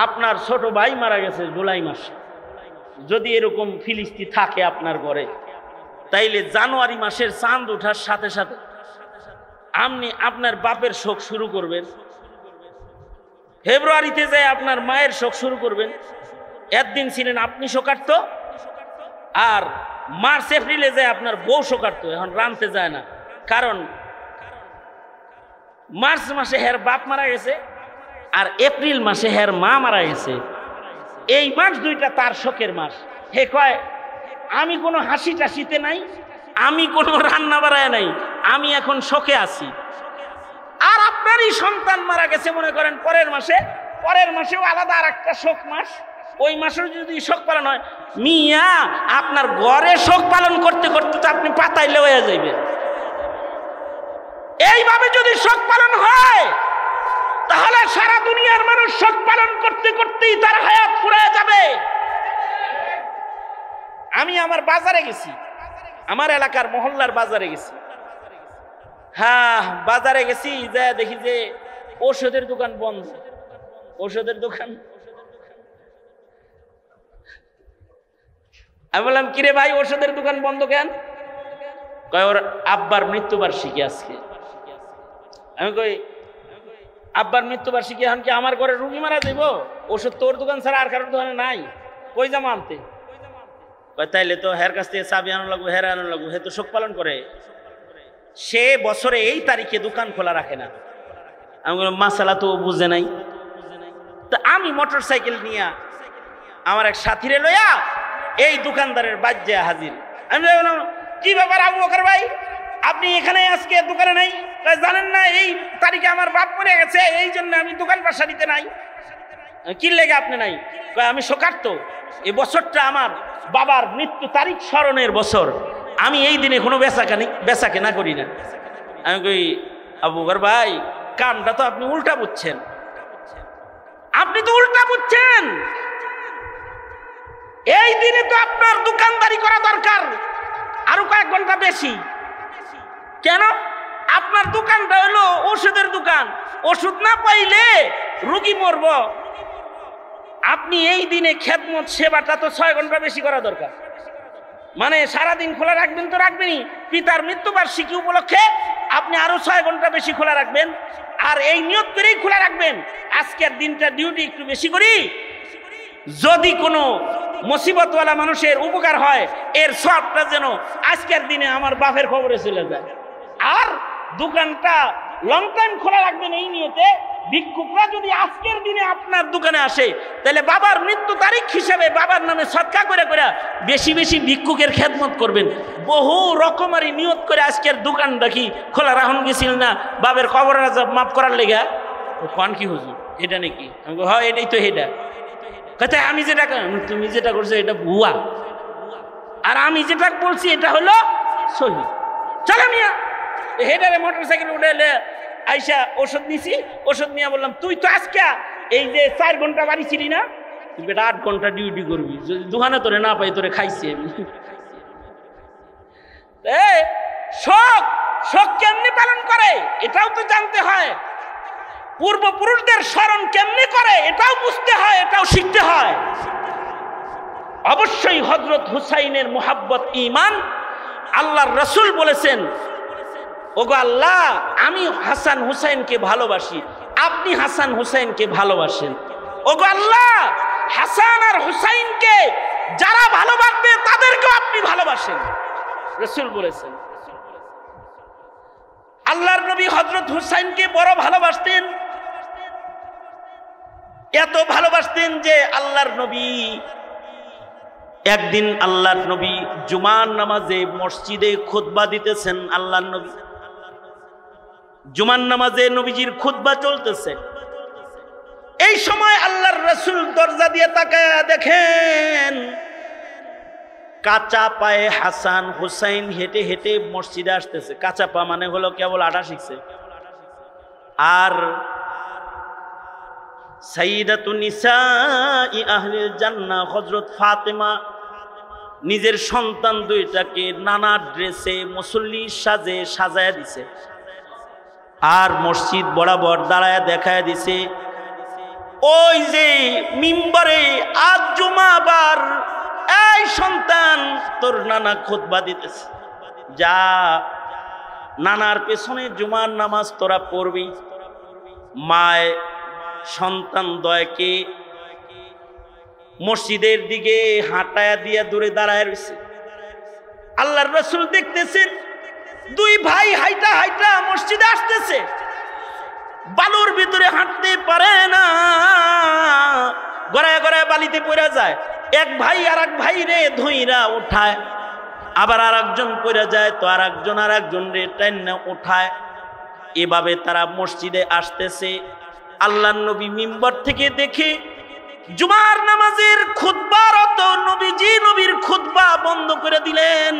আপনার ছোট ভাই মারা গেছে জুলাই মাসে। যদি এরকম ফিলিস্তি থাকে আপনার ঘরে, তাইলে জানুয়ারি মাসের চাঁদ ওঠার সাথে সাথে আপনি আপনার বাপের শোক শুরু করবেন, ফেব্রুয়ারিতে যায় আপনার মায়ের শোক শুরু করবেন। একদিন ছিলেন আপনি শোকার্ত, আর মার্চ এপ্রিলে যায় আপনার বউ শোকার্ত। এখন রানতে যায় না, কারণ মার্চ মাসে হের বাপ মারা গেছে, আর এপ্রিল মাসে হের মা মারা গেছে। এই মাস দুইটা তার শোকের মাস। হে কয় আমি কোনো হাসি টাসিতে নাই, আমি কোনো রান্না বাড়ায় নাই, আমি এখন শোকে আছি। আর আপনারই সন্তান মারা গেছে মনে করেন পরের মাসে, পরের মাসেও আলাদা আর একটা শোক মাস, ওই মাসেও যদি শোক পালন হয়, মিয়া আপনার ঘরে শোক পালন করতে করতে তো আপনি পাতায় লেওয়া যাইবেন। এইভাবে যদি শোক পালন হয়, তাহলে সারা দুনিয়ার মানুষ শোক পালন করতে করতেই তার হায়াত ফুরায় যাবে। আমি আমার বাজারে গেছি, আমার এলাকার মহল্লার বাজারে গেছি। হ্যাঁ, বাজারে গেছি, যা দেখি যে ওষুধের দোকান বন্ধ। ওষুধের দোকান, আমি বললাম কিরে ভাই ওষুধের দোকান বন্ধ কেন? কয় ওর আব্বার মৃত্যুবার্ষিকী আজকে। আমি কই আব্বার মৃত্যুবার্ষিকী, এখন কি আমার ঘরে রুগী মারা যাইব? ওষুধ তোর দোকান ছাড়া আর কারোর দোকানে নাই, কই যাবো আনতে? তাইলে তো হের কাছ থেকে চাবি আনো লাগবো, হের আনো লাগবো, হে তো শোক পালন করে, সে বছরে এই তারিখে দোকান খোলা রাখে না। আমি বললাম মাসালা তো বুঝে নাই। তা আমি মোটর সাইকেল নিয়ে আমার এক সাথীরে লইয়া এই দোকানদারের বাজ্যে হাজির। আমি বললাম কি ব্যাপার আবু বকর ভাই, আপনি এখানে আজকে দোকানে নাই? জানেন না এই তারিখে আমার বাপ মরে গেছে, এই জন্য আমি দোকান বাসা দিতে নাই। কি লেগে আপনি নাই? আমি শোকার্ত, এই বছরটা আমার বাবার মৃত্যু তারিখ স্মরণের বছর, আমি এই দিনে কোনো বেচা কেনা করি না। আমি কই আবু বকর ভাই কামটা তো আপনি উল্টা বুঝছেন, আপনি তো উল্টা বুঝছেন। এই দিনে তো আপনার দোকানদারি করা দরকার আরো কয়েক ঘন্টা বেশি। কেন? আপনার দোকানটা হলো ওষুধের দোকান, ওষুধ না পাইলে রোগী মরব, আপনি এই দিনে খেদমত সেবাটা তো 6 ঘন্টা বেশি করা দরকার। মানে সারাদিন খোলা রাখবেন তো রাখবেনই, পিতার মৃত্যুবার্ষিকী উপলক্ষে আপনি আরো 6 ঘন্টা বেশি খোলা রাখবেন, আর এই নিয়ত করেই খোলা রাখবেন আজকের দিনটা ডিউটি একটু বেশি করি, যদি কোনো মুসিবতওয়ালা মানুষের উপকার হয় এর সবটা যেন আজকের দিনে আমার বাপের খবরে চলে যায়। আর দোকানটা লং টাইম খোলা রাখবেন এই নিয়তে, ভিক্ষুকরা যদি আজকের দিনে আপনার দোকানে আসে তাহলে বাবার মৃত্যু তারিখ হিসাবে বাবার নামে সদকা করে করে বেশি বেশি ভিক্ষুকের খেদমত করবেন। বহু রকমারি নিয়ত করে আজকের দোকানটা কি খোলা রাখুন গেছিল না বাবের খবর মাফ করার লেগা। কোন কি হুজুর এটা নাকি? হয় এটাই তো এটা কথা, আমি যেটা তুমি যেটা করছো এটা ভুয়া, আর আমি যেটা বলছি এটা হলো সহি। চলো মিয়া হেডারে মোটরসাইকেল উঠে আইসা ওষুধ নিছি, ওষুধ নিয়ে বললাম তুই তো আজকে এই যে 4 ঘন্টা বাড়ি ছিলি না, তুই বেটা 8 ঘন্টা ডিউটি করবি, যদি দোকানে তোরে না পাই তোরে খাইছি আমি। শোক শোক কেমনি পালন করে এটাও তো জানতে হয়, পূর্বপুরুষদের স্মরণ কেমনি করে এটাও বুঝতে হয়, এটাও শিখতে হয়। অবশ্যই হযরত হুসাইনের মোহাব্বত ঈমান। আল্লাহর রাসূল বলেছেন, ওগো আল্লাহ আমি হাসান হুসাইনকে ভালোবাসি, আপনি হাসান হুসাইনকে ভালোবাসেন। ওগো আল্লাহ হাসান আর হুসাইনকে যারা ভালোবাসবে তাদেরকেও আপনি ভালোবাসেন, রাসূল বলেছেন। আল্লাহর নবী হযরত হুসাইনকে বড় ভালোবাসতেন, এত ভালোবাসতেন যে আল্লাহর নবী একদিন আল্লাহর নবী জুমার নামাজে মসজিদে খুতবা দিতেছেন। আল্লাহর নবী জুমার নামাজে নবীজির খুতবা চলতেছে, এই সময় আল্লাহর রাসূল দরজা দিয়ে তাকায় দেখেন কাঁচা পায়ে হাসান হুসাইন হেঁটে হেঁটে মসজিদে আসতেছে। কাঁচা পা মানে হলো কেবল আটা শিখছে। আর সাইয়্যিদাতুন নিসাই আহলিল জান্নাহ হযরত ফাতেমা নিজের সন্তান দুইটাকে নানা ড্রেসে মুসল্লি সাজে সাজায় দিছে, আর মসজিদ বরাবর দাঁড়ায় দেখায় দিছে ওই যে মিম্বরে আজ জুমাবার এই সন্তান তোর নানা খুতবা দিতেছে, যা নানার পেছনে জুমার নামাজ তোরা পড়বি। মায় সন্তান দয়কে মসজিদের দিকে হাঁটায়া দিয়া দূরে দাঁড়ায় রয়েছে। আল্লাহর রাসূল দেখতেছেন 2 ভাই হাইটা হাইটা মসজিদে আসতেছে, বালুর ভিতরে হাঁটতে পারে না, গড়ায় গড়ায় বালিতে পড়ে যায়। এক ভাই আর এক ভাই রে ধইরা উঠায়, আবার আর একজন পড়ে যায় তো আর একজন রে টাইনা উঠায়। এভাবে তারা মসজিদে আসতেছে। আল্লাহর নবী মিম্বর থেকে দেখে জুমার নামাজের খুতবারত নবীজি নবীর খুতবা বন্ধ করে দিলেন।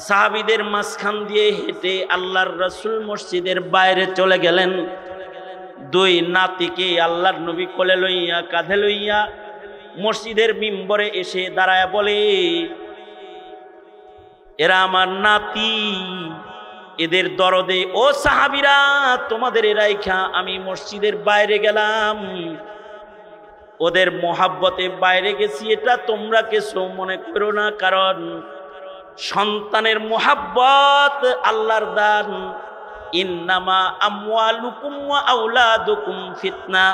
সাহাবীদের মাঝখান দিয়ে হেঁটে আল্লাহর রাসূল মসজিদের বাইরে চলে গেলেন। 2 নাতিকে আল্লাহর নবী কোলে লইয়া কাঁধে লইয়া মসজিদের মিম্বরে এসে দাঁড়ায় বলে, এরা আমার নাতি, এদের দরদে ও সাহাবীরা তোমাদের রাইখা আমি মসজিদের বাইরে গেলাম, ওদের মোহাব্বতে বাইরে গেছি, এটা তোমরা কিছু মনে করো না, কারণ সন্তানের মোহাব্বত আল্লাহর দান। ইন্নামা আমওয়ালুকুম ওয়া আওলাদুকুম ফিতনা,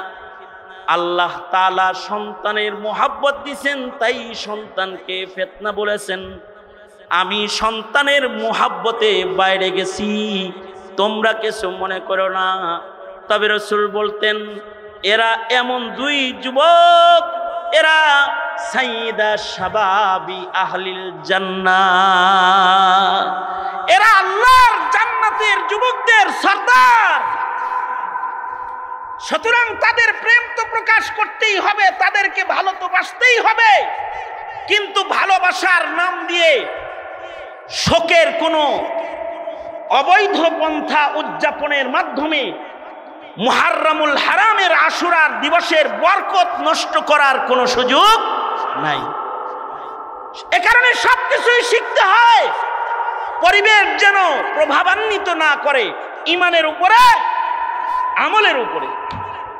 আল্লাহ তাআলা সন্তানের মোহাব্বত দিয়েছেন, তাই সন্তানকে ফিতনা বলেছেন। আমি সন্তানের মোহাব্বতে বাইরে গেছি, তোমরা কিছু মনে করো না। তবে রাসূল বলতেন এরা এমন 2 যুবক, এরা সাইয়্যিদা শাবাবি আহলিল জান্নাহ, এরা আল্লাহর জান্নাতের যুবকদের সরদার। সুতরাং তাদের প্রেম তো প্রকাশ করতেই হবে, তাদেরকে ভালো তো বাসতেই হবে, কিন্তু ভালোবাসার নাম দিয়ে শোকের কোনো অবৈধ পন্থা উদযাপনের মাধ্যমে মুহাররামুল হারামের আশুরার দিবসের বরকত নষ্ট করার কোনো সুযোগ নাই। এ কারণে সবকিছুই শিখতে হয়। পরিবেশ যেন প্রভাবান্বিত না করে ঈমানের উপরে, আমলের উপরে,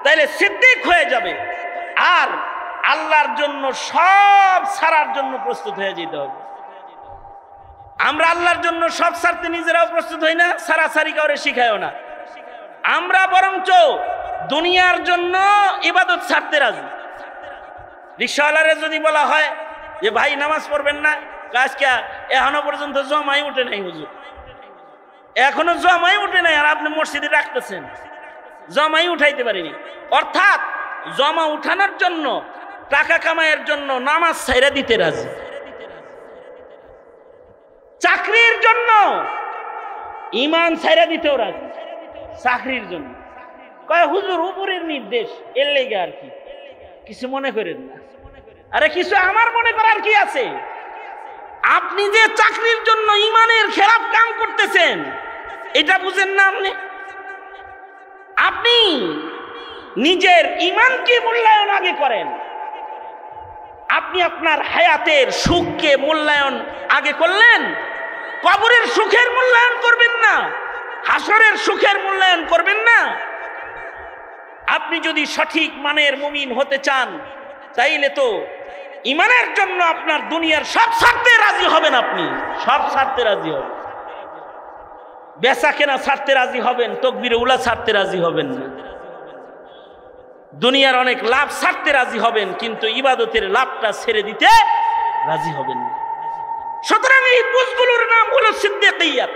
তাইলে সিদ্দিক হয়ে যাবে। আর আল্লাহর জন্য সব ছাড়ার জন্য প্রস্তুত হয়ে যেতে হবে। আমরা আল্লাহর জন্য সব ছাড়তে নিজেরাও প্রস্তুত হই না, সারাসারি কাউরে শিখায়ও না। আমরা বরঞ্চ দুনিয়ার জন্য ইবাদত ছাড়তে রাজি। রিকশাওয়ালারে যদি বলা হয় যে ভাই নামাজ পড়বেন না, আজকে এখনো পর্যন্ত জমাই উঠে নাই হুজুর, এখনো জমাই উঠে নাই, আর আপনি মসজিদে রাখতেছেন, জমাই উঠাইতে পারিনি। অর্থাৎ জমা উঠানোর জন্য, টাকা কামাইয়ের জন্য নামাজ ছাইরা দিতে রাজি। চাকরির জন্য ঈমান ছাইরা দিতেও রাজি, চাকরির জন্য। কয় হুজুর উপরের নির্দেশ, এর লেগে আর কি, কিছু মনে করেন না। আরে কিছু আমার মনে করার কি আছে? আপনি যে চাকরির জন্য ঈমানের খেলাফ কাম করতেছেন, এটা বুঝেন না আপনি? আপনি নিজের ঈমানকে মূল্যায়ন আগে করেন। আপনি আপনার হায়াতের সুখকে মূল্যায়ন আগে করলেন, কবরের সুখের মূল্যায়ন করবেন না, হাসরের সুখের মূল্যায়ন করবেন না। আপনি যদি সঠিক মানের মুমিন হতে চান, তাইলে তো ঈমানের জন্য আপনার দুনিয়ার সব ছাড়তে রাজি হবেন। আপনি সব ছাড়তে রাজি হবেন, বেচা কেনা ছাড়তে রাজি হবেন, তাকবীরে উলা ছাড়তে রাজি হবেন না। দুনিয়ার অনেক লাভ ছাড়তে রাজি হবেন, কিন্তু ইবাদতের লাভটা ছেড়ে দিতে রাজি হবেন না। সুতরাং এই বুঝগুলোর নাম হলো সিদ্দিকিয়াত।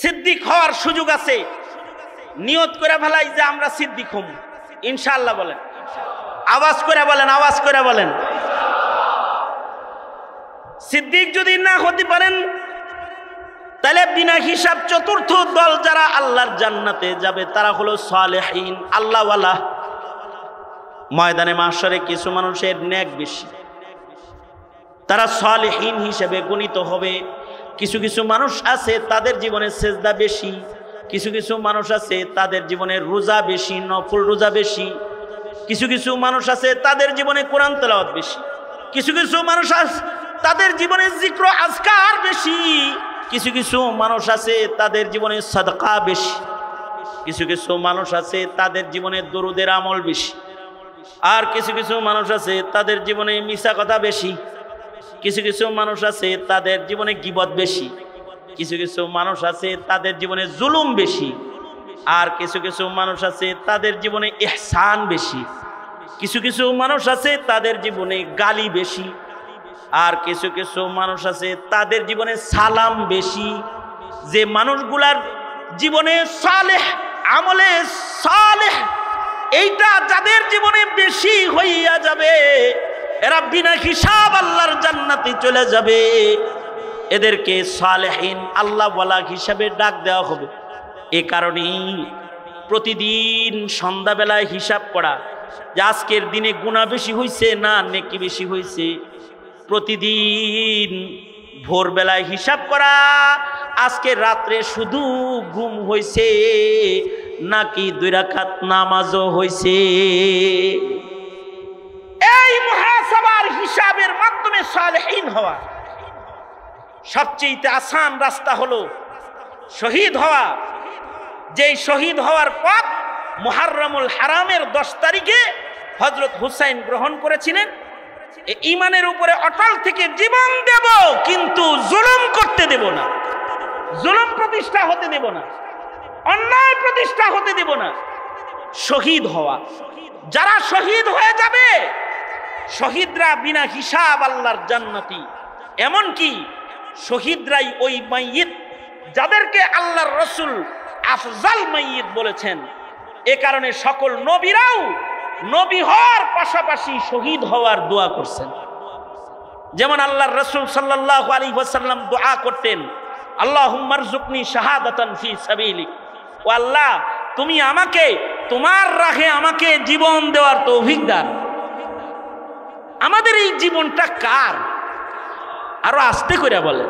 সিদ্দিক হওয়ার সুযোগ আছে। নিয়ত করে ফেলাই যে আমরা সিদ্দিক হব ইনশাআল্লাহ। বলেন, আওয়াজ করে বলেন, আওয়াজ করে বলেন। সিদ্দিক যদি না হতে পারেন, তাহলে বিনা হিসাব চতুর্থ দল যারা আল্লাহর জান্নাতে যাবে তারা হলো সালেহীন, আল্লাহওয়ালা। ময়দানে মাহশরে কিছু মানুষের নেক বেশি, তারা সালেহীন হিসেবে গণিত হবে। কিছু কিছু মানুষ আছে তাদের জীবনে সেজদা বেশি, কিছু কিছু মানুষ আছে তাদের জীবনে রোজা বেশি, নফল রোজা বেশি। কিছু কিছু মানুষ আছে তাদের জীবনে কোরআন তেলাওয়াত বেশি, কিছু কিছু মানুষ আছে তাদের জীবনে জিক্র আজকার বেশি, কিছু কিছু মানুষ আছে তাদের জীবনে সাদকা বেশি, কিছু কিছু মানুষ আছে তাদের জীবনে দরুদের আমল বেশি, আর কিছু কিছু মানুষ আছে তাদের জীবনে মিছা কথা বেশি, কিছু কিছু মানুষ আছে তাদের জীবনে গীবত বেশি, কিছু কিছু মানুষ আছে তাদের জীবনে জুলুম বেশি, আর কিছু কিছু মানুষ আছে তাদের জীবনে ইহসান বেশি, কিছু কিছু মানুষ আছে তাদের জীবনে গালি বেশি, আর কিছু কিছু মানুষ আছে তাদের জীবনে সালাম বেশি। যে মানুষগুলার জীবনে সালেহ, আমলে সালেহ, এইটা যাদের জীবনে বেশি হইয়া যাবে, এরা বিনা হিসাব আল্লাহর জান্নাতে চলে যাবে। এদেরকে সালেহীন, আল্লাহওয়ালা হিসাবে ডাক দেওয়া হবে। এ কারণেই প্রতিদিন সন্ধ্যাবেলায় হিসাব করা যে আজকের দিনে গুনাহ বেশি হয়েছে না নেকি বেশি হয়েছে। প্রতিদিন ভোরবেলায় হিসাব করা আজকে রাত্রে শুধু ঘুম হয়েছে নাকি 2 রাকাত নামাজও হয়েছে। এই মুহাসাবার হিসাবের মাধ্যমে সালেহীন হওয়া। সবচেয়ে আসান রাস্তা হলো শহীদ হওয়া। যেই শহীদ হওয়ার পথ মুহাররমুল হারামের 10 তারিখে হযরত হুসাইন গ্রহণ করেছিলেন। ঈমানের উপরে অটল থেকে জীবন দেব, কিন্তু জুলুম করতে দেব না, জুলুম প্রতিষ্ঠা হতে দেব না, অন্যায় প্রতিষ্ঠা হতে দেব না। শহীদ হওয়া, যারা শহীদ হয়ে যাবে, শহীদরা বিনা হিসাব আল্লাহর জান্নাতি। এমনকি শহীদরাই ওই মাইয়িত যাদেরকে আল্লাহর রাসূল আফজাল মাইয়িত বলেছেন। এ কারণে সকল নবীরাও নবী হওয়ার পাশাপাশি শহীদ হওয়ার দোয়া করছেন। যেমন আল্লাহর রাসূল সাল্লাল্লাহু আলাইহি ওয়াসাল্লাম দোয়া করতেন, আল্লাহুম্মা রযুকনি শাহাদাতান ফি সাবিলিক। ও আল্লাহ, তুমি আমাকে তোমার রাহে আমাকে জীবন দেওয়ার তৌফিক দান। আমাদের এই জীবনটা কার? আরো আস্তে করে বলেন,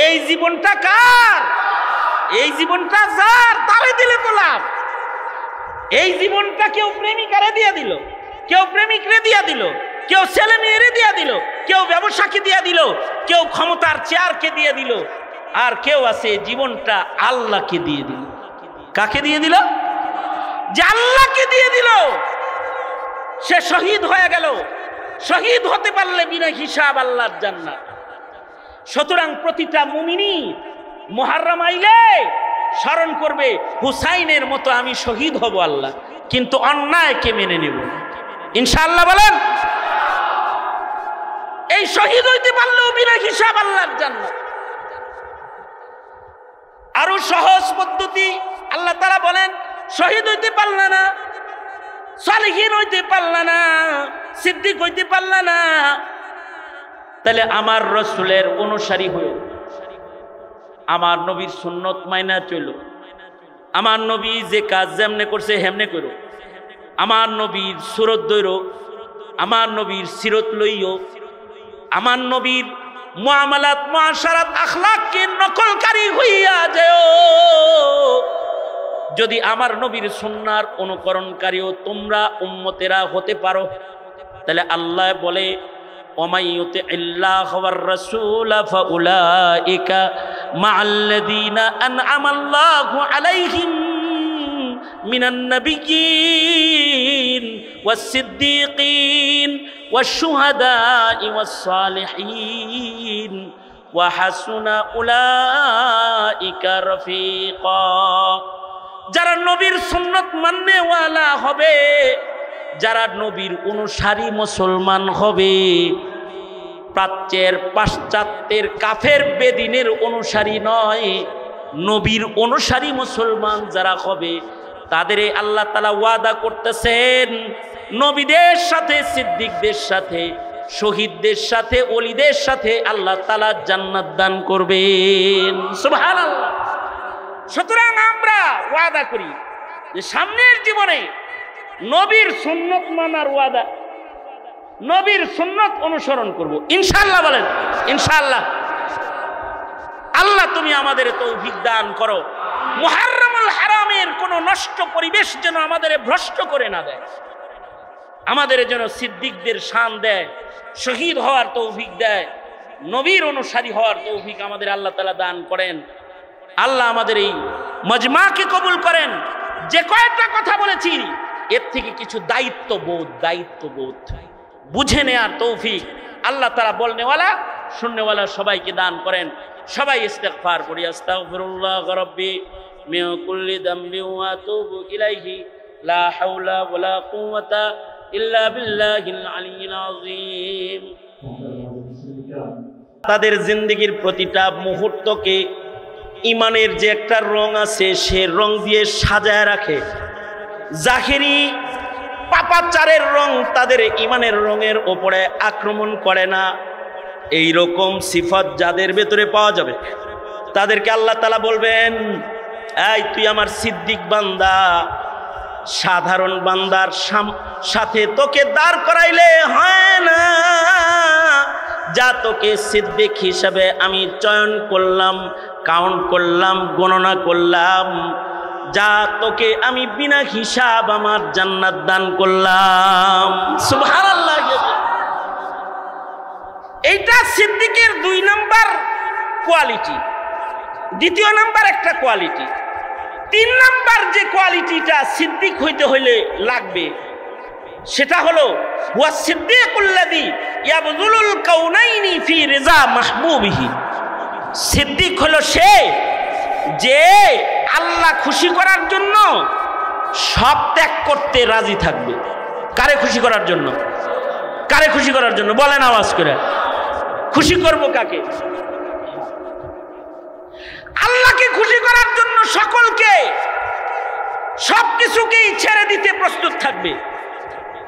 এই জীবনটা কার? এই জীবনটা যার, তারে দিলে তো লাভ। এই জীবনটা কেউ প্রেমিকারে দিয়ে দিল, কেউ প্রেমিকরে দিয়ে দিল, কেউ ছেলে মেয়েরে দিয়ে দিল, কেউ ব্যবসাকে দিয়ে দিল, কেউ ক্ষমতার চেয়ারকে দিয়ে দিল, আর কেউ আছে জীবনটা আল্লাহকে দিয়ে দিল। কাকে দিয়ে দিল? যে আল্লাহকে দিয়ে দিল সে শহীদ হয়ে গেল। শহীদ হতে পারলে বিনা হিসাব আল্লাহর জান্নাত। সুতরাং প্রতিটা মুমিনি মুহররম আইলে স্মরণ করবে হুসাইনের মতো আমি শহীদ হব আল্লাহ, কিন্তু অন্যায়কে মেনে নেব ইনশাআল্লাহ। বলেন, এই শহীদ হইতে পারলেও বিনা হিসাব আল্লাহর জান্নাত। আরো সহজ পদ্ধতি আল্লাহ তাআলা বলেন, শহীদ হইতে পারলা না, সালেহীন হইতে পারলা না, সিদ্দিক হইতে পারলা না, তাহলে আমার রাসূলের অনুসারী হয়ে আমার নবীর সুন্নত মাইনা চলো। আমার নবী যে কাজ যেমনে করছে হেমনে করো। আমার নবীর সুরত দৈরো, আমার নবীর সিরত লইও। আমার নবীর মুআমালাত মুআশারাত আখলাককে নকলকারী হইয়া যাও। যদি আমার নবীর সুন্নাহর অনুকরণকারীও তোমরা উম্মতেরা হতে পারো, তাহলে আল্লাহ বলে ওমাইয়ুতি ইল্লাহ ওয়ার রাসূল ফাউলাইকা মাআল্লাযীনা আন'আমাল্লাহু আলাইহিম মিনান নাবিয়্যিন ওয়াস সিদ্দীকিন ওয়াশ শুহাদাই ওয়াস সালিহিন ওয়া হাসুনা উলাইকা রফিকা। যারা নবীর সুন্নত মাননেওয়ালা হবে, যারা নবীর অনুসারী মুসলমান হবে, প্রাচ্যের পাশ্চাত্যের কাফের বেদিনের অনুসারী নয়, নবীর অনুসারী মুসলমান যারা হবে তাদের আল্লাহ তাআলা ওয়াদা করতেছেন নবীদের সাথে, সিদ্দিকদের সাথে, শহীদদের সাথে, ওলিদের সাথে আল্লাহ তাআলা জান্নাত দান করবেন। সুবহানাল্লাহ। সুতরাং আমরা ওয়াদা করি যে সামনের জীবনে নবীর সুন্নত মানার ওয়াদা, নবীর সুন্নত অনুসরণ করব ইনশাআল্লাহ। বলেন ইনশাআল্লাহ। আল্লাহ তুমি আমাদের তৌফিক দান করো। মুহররমুল হারামের কোন নষ্ট পরিবেশ যেন আমাদের ভ্রষ্ট করে না দেয়, আমাদের যেন সিদ্দিকদের শান দেয়, শহীদ হওয়ার তৌফিক দেয়, নবীর অনুসারী হওয়ার তৌফিক আমাদের আল্লাহ তাআলা দান করেন। আল্লাহ আমাদের এই মজমাকে কবুল করেন। যে কয়েকটা কথা বলেছি এর থেকে কিছু দায়িত্ববোধ বুঝে নেয়ার তৌফিক আল্লাহ তাআলা বলনেওয়ালা শুননেওয়ালা সবাইকে দান করেন। সবাই ইস্তিগফার করি, আস্তাগফিরুল্লাহ রাব্বি মিন কুল্লি যামবি ওয়া আতুবু ইলাইহি লা হাওলা ওয়ালা কুওয়াতা ইল্লা বিল্লাহিল আলিয়্যিল আযীম। তাদের জিন্দেগির প্রতিটা মুহূর্তকে ইমানের যে একটা রং আছে সে রং দিয়ে সাজায় রাখে। জাহেরি পাপাচারের রং তাদের ইমানের রঙের ওপরে আক্রমণ করে না। এই রকম সিফাত যাদের ভেতরে পাওয়া যাবে তাদেরকে আল্লাহ তাআলা বলবেন, এই তুই আমার সিদ্দিক বান্দা। সাধারণ বান্দার সাথে তোকে দাঁড় করাইলে হয় না, যা তোকে সিদ্দিক হিসাবে আমি চয়ন করলাম, কাউন্ট করলাম, গণনা করলাম, যা তোকে আমি বিনা হিসাব আমার জান্নাত দান করলাম। সুবহানাল্লাহ। এইটা সিদ্দিকের 2 নাম্বার কোয়ালিটি। দ্বিতীয় নাম্বার একটা কোয়ালিটি। 3 নাম্বার যে কোয়ালিটিটা সিদ্দিক হইতে হইলে লাগবে সেটা হলো ওয়া সিদ্দিকুল্লাযী ইয়াবযুলুল কাউনাইনি ফি রিজা মাহবুবিহি। সিদ্দিক হলো সে যে আল্লাহ খুশি করার জন্য সব ত্যাগ করতে রাজি থাকবে। কারে খুশি করার জন্য? কারে খুশি করার জন্য? বলেন আওয়াজ করে। খুশি করব কাকে? আল্লাহকে খুশি করার জন্য সকলকে, সবকিছুকেই ছেড়ে দিতে প্রস্তুত থাকবে।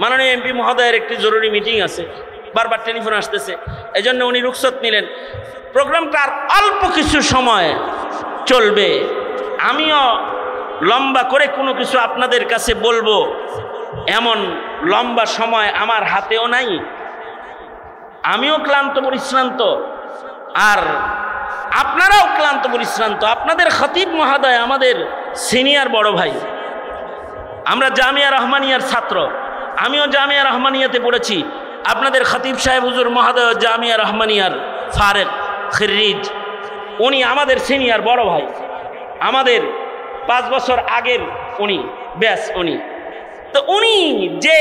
মাননীয় এমপি মহোদয়ের একটি জরুরি মিটিং আছে, বারবার টেলিফোন আসতেছে, এই জন্য উনি রুখসত নিলেন। প্রোগ্রামটা আর অল্প কিছু সময় চলবে। আমিও লম্বা করে কোনো কিছু আপনাদের কাছে বলবো এমন লম্বা সময় আমার হাতেও নাই। আমিও ক্লান্ত পরিশ্রান্ত, আর আপনারাও ক্লান্ত পরিশ্রান্ত। আপনাদের খতিব মহোদয় আমাদের সিনিয়র বড় ভাই। আমরা জামিয়া রহমানিয়ার ছাত্র, আমিও জামিয়া রহমানিয়াতে পড়েছি। আপনাদের খতিব সাহেব হুজুর মহাদয় জামিয়া রহমানিয়ার ফারেক খিরিজ, উনি আমাদের সিনিয়র বড় ভাই, আমাদের 5 বছর আগের উনি ব্যাস উনি। তো উনি যে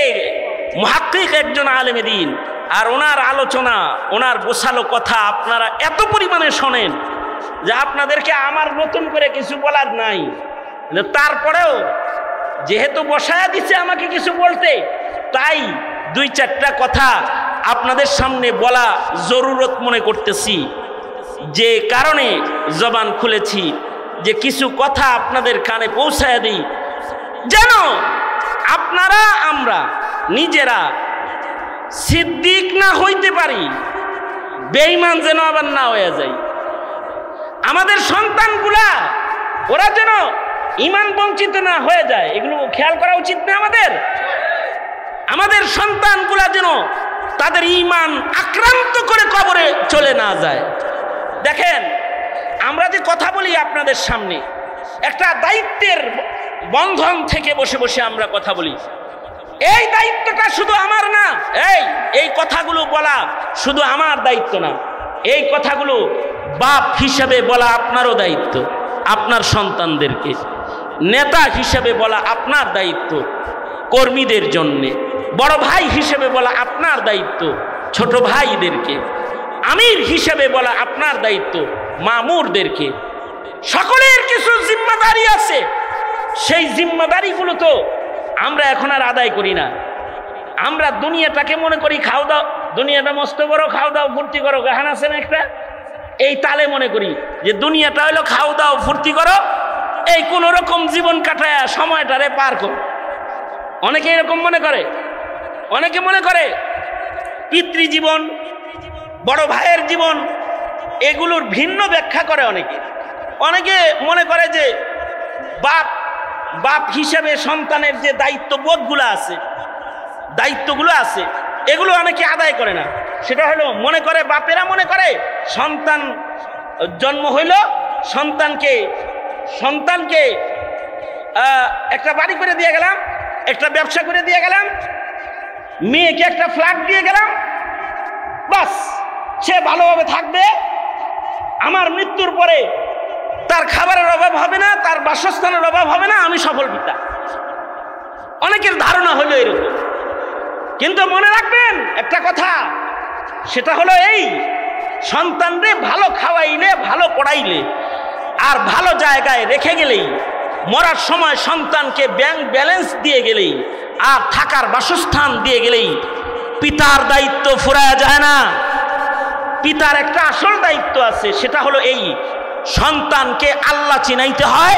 মুহাক্কিক একজন আলেমে দিন, আর ওনার আলোচনা, ওনার গোছালো কথা আপনারা এত পরিমাণে শোনেন যে আপনাদেরকে আমার নতুন করে কিছু বলার নাই। তারপরেও যেহেতু বসায়া দিচ্ছে আমাকে কিছু বলতে, তাই 2-4টা কথা আপনাদের সামনে বলা জরুরত মনে করতেছি। যে কারণে জবান খুলেছি যে কিছু কথা আপনাদের কানে পৌঁছায়া দিই, যেন আপনারা আমরা নিজেরা সিদ্দিক না হইতে পারি, বেঈমান যেন আবার না হয়ে যায়। আমাদের সন্তানগুলা ওরা যেন ঈমান বঞ্চিত না হয়ে যায়, এগুলো খেয়াল করা উচিত না আমাদের। আমাদের সন্তানগুলা যেন তাদের ঈমান আক্রান্ত করে কবরে চলে না যায়। দেখেন, আমরা যে কথা বলি আপনাদের সামনে, একটা দায়িত্বের বন্ধন থেকে বসে বসে আমরা কথা বলি। এই দায়িত্বটা শুধু আমার না, এই কথাগুলো বলা শুধু আমার দায়িত্ব না, এই কথাগুলো বাপ হিসাবে বলা আপনারও দায়িত্ব, আপনার সন্তানদেরকে নেতা হিসেবে বলা আপনার দায়িত্ব, কর্মীদের জন্যে বড় ভাই হিসেবে বলা আপনার দায়িত্ব, ছোট ভাইদেরকে আমির হিসেবে বলা আপনার দায়িত্ব, মামুরদেরকে। সকলের কিছু জিম্মাদারি আছে, সেই জিম্মাদারিগুলো তো আমরা এখন আর আদায় করি না। আমরা দুনিয়াটাকে মনে করি খাও দাও, দুনিয়াটা মস্ত করো, খাও দাও ফুর্তি করো, গান আছে না একটা, এই তালে মনে করি যে দুনিয়াটা হলো খাও দাও ফুর্তি করো, এই কোন রকম জীবন কাটায় সময়টারে পার করো। অনেকে এরকম মনে করে, অনেকে মনে করে পিতৃজীবন, বড় ভাইয়ের জীবন, এগুলোর ভিন্ন ব্যাখ্যা করে। অনেকে মনে করে যে বাপ হিসেবে সন্তানের যে দায়িত্ববোধগুলো আছে এগুলো অনেকে আদায় করে না। সেটা হলো মনে করে, বাপেরা মনে করে সন্তান জন্ম হইল, সন্তানকে একটা বাড়ি করে দিয়ে গেলাম, একটা ব্যবসা করে দিয়ে গেলাম, মেয়েকে একটা ফ্ল্যাট দিয়ে গেলাম, বাস সে ভালোভাবে থাকবে, আমার মৃত্যুর পরে তার খাবারের অভাব হবে না, তার বাসস্থানের অভাব হবে না, আমি সফল পিতা। অনেকের ধারণা হলো এরকম। কিন্তু মনে রাখবেন একটা কথা, সেটা হলো এই, সন্তানরে ভালো খাওয়াইলে, ভালো পড়াইলে, আর ভালো জায়গায় রেখে গেলেই, মরার সময় সন্তানকে ব্যাংক ব্যালেন্স দিয়ে গেলেই, আর থাকার বাসস্থান দিয়ে গেলেই পিতার দায়িত্ব ফুরায়া যায় না। পিতার একটা আসল দায়িত্ব আছে, সেটা হলো এই, সন্তানকে আল্লাহ চিনাইতে হয়,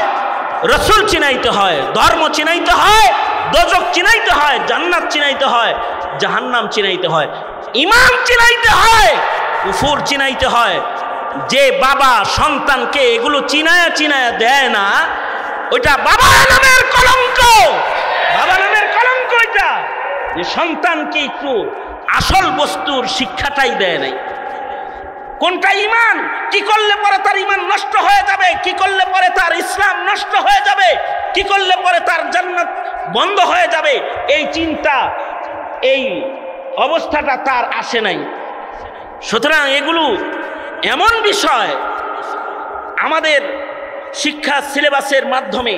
রসুল চিনাইতে হয়, ধর্ম চিনাইতে হয়, দোজক চিনাইতে হয়, জান্নাত চিনাইতে হয়, জাহান্নাম চিনাইতে হয়, ঈমান চিনাইতে হয়, কুফর চিনাইতে হয়। যে বাবা সন্তানকে এগুলো চিনায়া দেয় না, ওইটা বাবা নামের কলঙ্ক, বাবা নামের কলঙ্ক। ওইটা যে সন্তানকে একটু আসল বস্তুর শিক্ষাটাই দেয় নাই। কোনটা ঈমান, কি করলে পরে তার ঈমান নষ্ট হয়ে যাবে, কি করলে পরে তার ইসলাম নষ্ট হয়ে যাবে, কি করলে পরে তার জান্নাত বন্ধ হয়ে যাবে, এই চিন্তা, এই অবস্থাটা তার আসে নাই। সুতরাং এগুলো এমন বিষয়, আমাদের শিক্ষা সিলেবাসের মাধ্যমে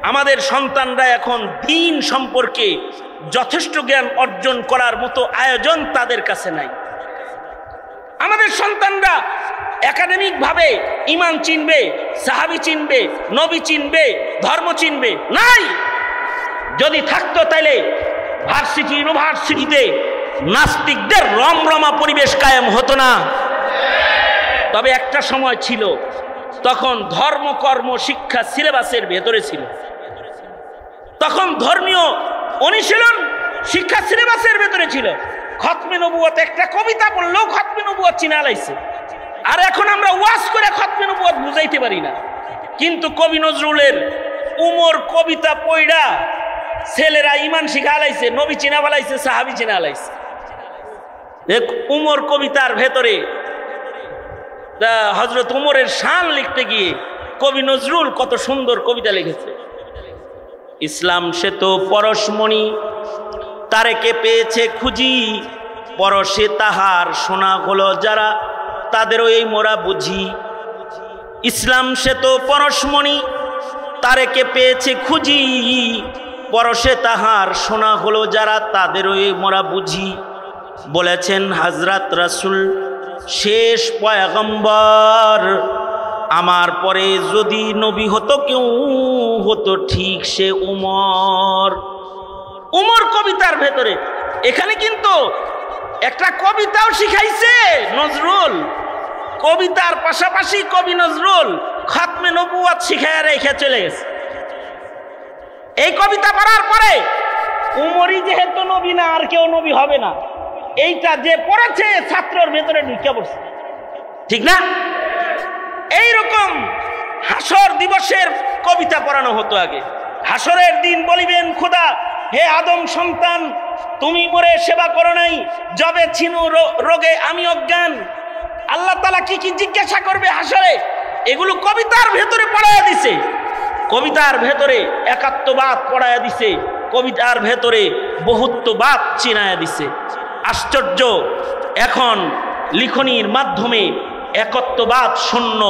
আমাদের সন্তানরা এখন দ্বীন সম্পর্কে যথেষ্ট জ্ঞান অর্জন করার মতো আয়োজন তাদের কাছে নাই। আমাদের সন্তানরা একাডেমিক ভাবে ঈমান চিনবে, সাহাবী চিনবে, নবী চিনবে, ধর্ম চিনবে, নাই। যদি থাকতো তাইলে ইউনিভার্সিটিতে নাস্তিকদের রমরমা পরিবেশ কায়েম হতো না। তবে একটা সময় ছিল, তখন ধর্ম কর্ম শিক্ষা সিলেবাসের ভেতরে ছিল, তখন ধর্মীয় অনুশীলন শিক্ষা সিলেবাসের ভেতরে ছিল। খতমে নবুয়ত একটা কবিতা বললেও খতমে নবুয়ত চিনা লাইছে। আর এখন আমরা ওয়াজ করে খতমে নবুয়ত বুঝাইতে পারি না। কিন্তু কবি নজরুলের উমর কবিতা পড়া ছেলেরা ঈমান শিখা লাইছে, নবী চিনা ফেলাইছে, সাহাবী চিনা লাইছে। উমর কবিতার ভেতরে হযরত উমরের শান লিখতে গিয়ে কবি নজরুল কত সুন্দর কবিতা লিখেছে। ইসলাম সে তো পরশমণি, তারেকে পেয়েছে খুঁজি, পরশে তাহার শোনা হলো যারা তাদেরও এই মোরা বুঝি। ইসলাম সে তো পরশমণি তারেকে পেয়েছে খুঁজি, পরশে তাহার শোনা হলো যারা তাদেরও এই মোরা বুঝি। বলেছেন হযরত রাসূল শেষ পয়গম্বর, আমার পরে যদি নবী হতো কেউ হতো ঠিক সে উমর। উমর কবিতার ভেতরে এখানে কিন্তু একটা কবিতাও শিখাইছে নজরুল। কবিতার পাশাপাশি কবি নজরুল খাতমে নবুয়ত শিখাইয়া রেখে চলে গেছে। এই কবিতা পড়ার পরে উমরই যেহেতু নবী না, আর কেউ নবী হবে না, এইটা যে পড়েছে ছাত্রর ভেতরে ঢুকে পড়ছে, ঠিক না? এইরকম হাসর দিবসের কবিতা পড়ানো হতো আগে। হাসরের দিন বলিবেন খোদা, হে আদম সন্তান তুমি মোরে সেবা করো নাই, যবে ছিনু রোগে আমি অজ্ঞান। আল্লাহ তাআলা কি কি জিজ্ঞাসা করবে হাসরে, এগুলো কবিতার ভেতরে পড়ায়া দিছে। কবিতার ভেতরে একাত্মবাদ পড়ায়া দিছে, কবিতার ভেতরে বহুত্ববাদ চিনায়া দিছে। আশ্চর্য, এখন লিখনির মাধ্যমে একত্ববাদ শূন্য,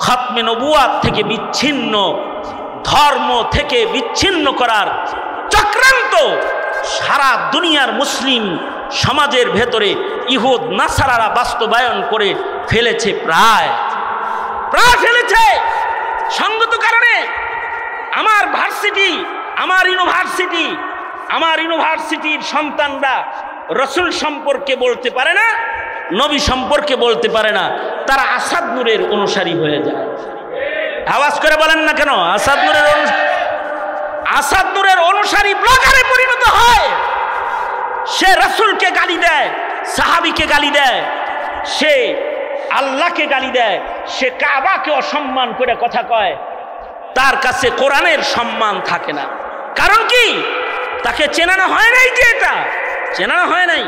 খাতমে নবুয়াত থেকে বিচ্ছিন্ন, ধর্ম থেকে বিচ্ছিন্ন করার চক্রান্ত সারা দুনিয়ার মুসলিম সমাজের ভেতরে ইহুদ নাসারারা বাস্তবায়ন করে ফেলেছে, প্রায় ফেলেছে। সঙ্গত কারণে আমার ইউনিভার্সিটির সন্তানরা রসুল সম্পর্কে বলতে পারে না, নবী সম্পর্কে বলতে পারে না, তারা আসাদ নূরের অনুসারী হয়ে যায়। আওয়াজ করে বলেন না কেন? আসাদ নূরের অনুসারী ব্লগারে পরিণত হয়। সে রসুলকে গালি দেয়, সাহাবীকে গালি দেয়, সে আল্লাহকে গালি দেয়, সে কাবাকে অসম্মান করে কথা কয়। তার কাছে কোরআনের সম্মান থাকে না। কারণ কি? তাকে চেনানো হয় নাই, যে এটা চেনানো হয় নাই।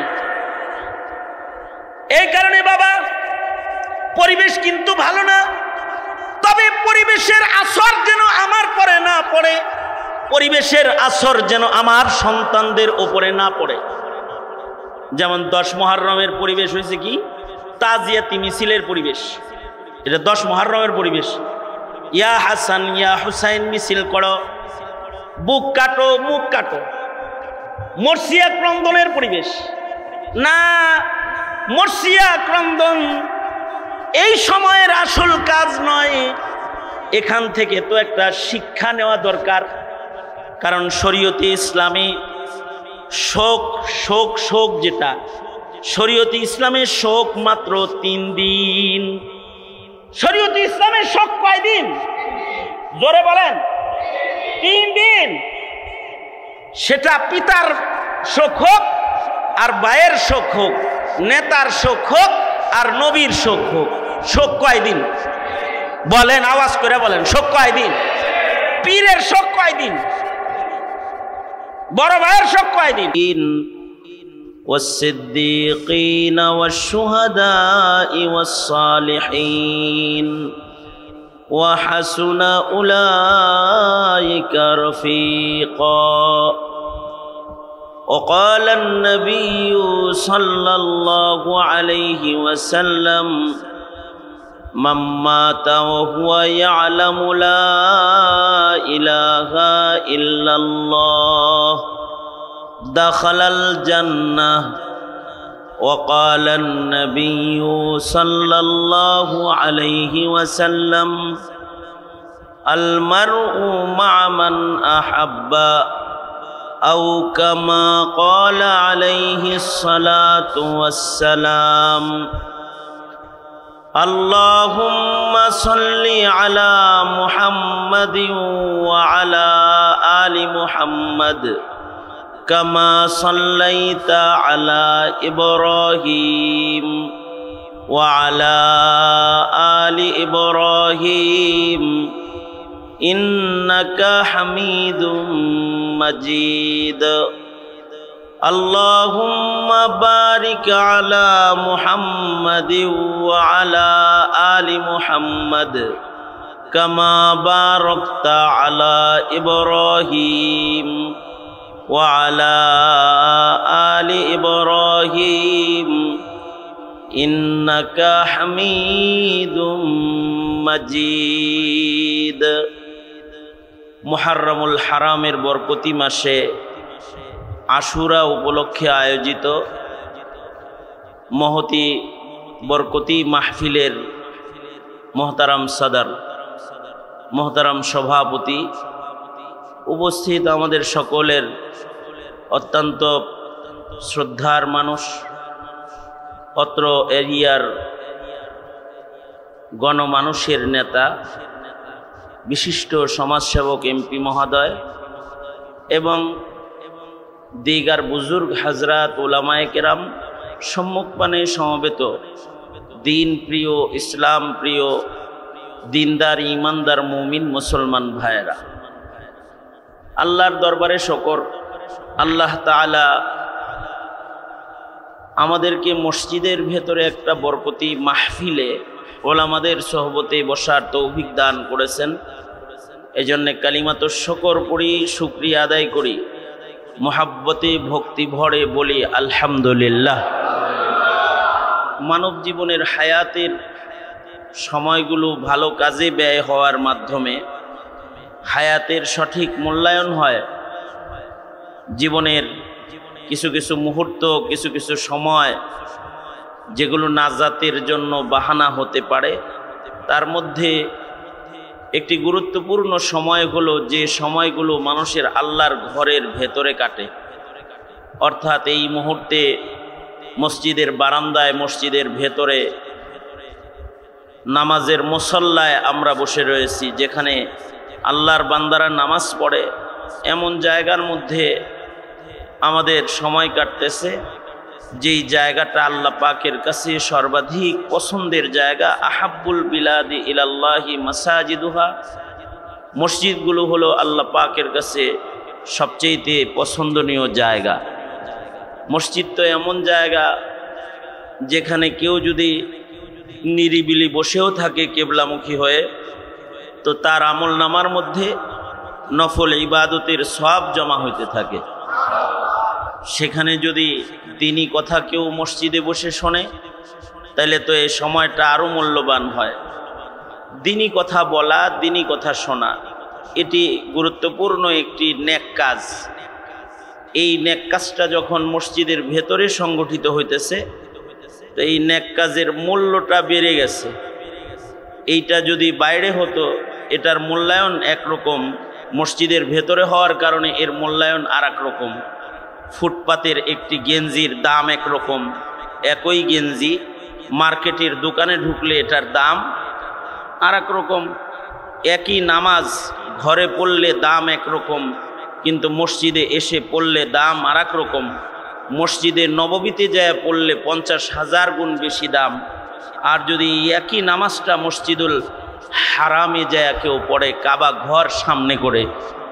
এই কারণে বাবা, পরিবেশ কিন্তু ভালো না, তবে পরিবেশের আসর যেন আমার পরে না পড়ে, পরিবেশের আসর যেন আমার সন্তানদের ওপরে না পড়ে। যেমন 10 মুহররমের পরিবেশ হয়েছে কি তাজিয়াতি মিছিলের পরিবেশ, এটা 10 মুহররমের পরিবেশ। ইয়া হাসান ইয়া হুসাইন মিছিল করো, বুক কাটো মুখ কাটো। মর্সিয়া ক্রন্দনের পরিবেশ না, মর্সিয়া ক্রন্দন এই সময়ের আসল কাজ নয়। এখান থেকে তো একটা শিক্ষা নেওয়া দরকার। কারণ শরীয়তে ইসলামে শোক যেটা, শরীয়তে ইসলামে শোক মাত্র 3 দিন। শরীয়তে ইসলামে শোক কয় দিন? জোরে বলেন। 3 দিন। সেটা পিতার শোক হোক আর ভাইয়ের শোক হোক, নেতার শোক হোক আর নবীর শোক হোক, শোক কয় দিন বলেন? আওয়াজ করে বলেন, শোক কয় দিন? পীরের শোক কয় দিন? বড় ভাইয়ের শোক কয় দিন? والصديقين والشهداء والصالحين وحسن أولئك رفيقا. وقال النبي صلى الله عليه وسلم من مات وهو يعلم لا إله إلا الله دخل الجنة. وقال النبي صلى الله عليه وسلم المرء مع من أحب أو كما قال عليه الصلاة والسلام. اللهم صل على محمد وعلى آل محمد كما صليت على إبراهيم وعلى آل إبراهيم إنك حميد مجيد. اللهم بارك على محمد وعلى آل محمد كما باركت على إبراهيم وعلى آل إبراهيم ইন্নাকা হামিদুম মাজিদ। মুহররমুল হারামের বরকতি মাসে আশুরা উপলক্ষে আয়োজিত মহতি বরকতি মাহফিলের মোহতারাম সদর, মোহতারাম সভাপতি, উপস্থিত আমাদের সকলের অত্যন্ত শ্রদ্ধার মানুষ, অত্র এরিয়ার গণমানুষের নেতা, বিশিষ্ট সমাজসেবক এমপি মহোদয় এবং দিগার বুজুর্গ হাজরাত উলামায়ে কেরাম, সম্মুখপানে সমবেত দিন প্রিয়, ইসলাম প্রিয়, দিনদার ইমানদার মুমিন মুসলমান ভাইয়েরা, আল্লাহর দরবারে শকর। আল্লাহ তাআলা আমাদেরকে মসজিদের ভেতরে একটা বরকতি মাহফিলে ওলামাদের সোহবতে বসার তৌফিক দান করেছেন। এজন্য কালিমাতুশ শকর পড়ি, শুকরিয়া আদায় করি, মুহাব্বতে ভক্তি ভরে বলি আলহামদুলিল্লাহ। মানব জীবনের হায়াতের সময়গুলো ভালো কাজে ব্যয় হওয়ার মাধ্যমে হায়াতের সঠিক মূল্যায়ন হয়। জীবনের কিছু কিছু মুহূর্ত, কিছু কিছু সময় যেগুলো নাজাতের জন্য বাহানা হতে পারে, তার মধ্যে একটি গুরুত্বপূর্ণ সময় হলো যে সময়গুলো মানুষের আল্লাহর ঘরের ভেতরে কাটে। অর্থাৎ এই মুহূর্তে মসজিদের বারান্দায়, মসজিদের ভেতরে, নামাজের মুসল্লায় আমরা বসে রয়েছি, যেখানে আল্লাহর বান্দারা নামাজ পড়ে, এমন জায়গার মধ্যে আমাদের সময় কাটতেছে, যেই জায়গাটা আল্লাহ পাকের কাছে সর্বাধিক পছন্দের জায়গা। আহাব্বুল বিলাদি ইলাল্লাহি মাসাজিদুহা, মসজিদগুলো হলো আল্লাহ পাকের কাছে সবচেয়ে পছন্দনীয় জায়গা। মসজিদ তো এমন জায়গা যেখানে কেউ যদি নিরিবিলি বসেও থাকে কেবলামুখী হয়ে, তো তার আমল নামার মধ্যে নফল ইবাদতের সওয়াব জমা হইতে থাকে। সেখানে যদি দ্বীনি কথা কেউ মসজিদে বসে শোনে, তাহলে তো এই সময়টা আরও মূল্যবান হয়। দ্বীনি কথা বলা, দ্বীনি কথা শোনা, এটি গুরুত্বপূর্ণ একটি নেক কাজ। এই নেক কাজটা যখন মসজিদের ভেতরে সংগঠিত হইতেছে, তো এই নেক কাজের মূল্যটা বেড়ে গেছে। এইটা যদি বাইরে হতো, এটার মূল্যায়ন একরকম, মসজিদের ভেতরে হওয়ার কারণে এর মূল্যায়ন আর এক রকম। ফুটপাতের একটি গেঞ্জির দাম একরকম, একই গেঞ্জি মার্কেটের দোকানে ঢুকলে এটার দাম আর এক রকম। একই নামাজ ঘরে পড়লে দাম একরকম, কিন্তু মসজিদে এসে পড়লে দাম আর এক রকম। মসজিদে নববীতে যায় পড়লে 50,000 গুণ বেশি দাম, আর যদি একই নামাজটা মসজিদুল হারামে যায় কেউ পড়ে, কাবা ঘর সামনে করে,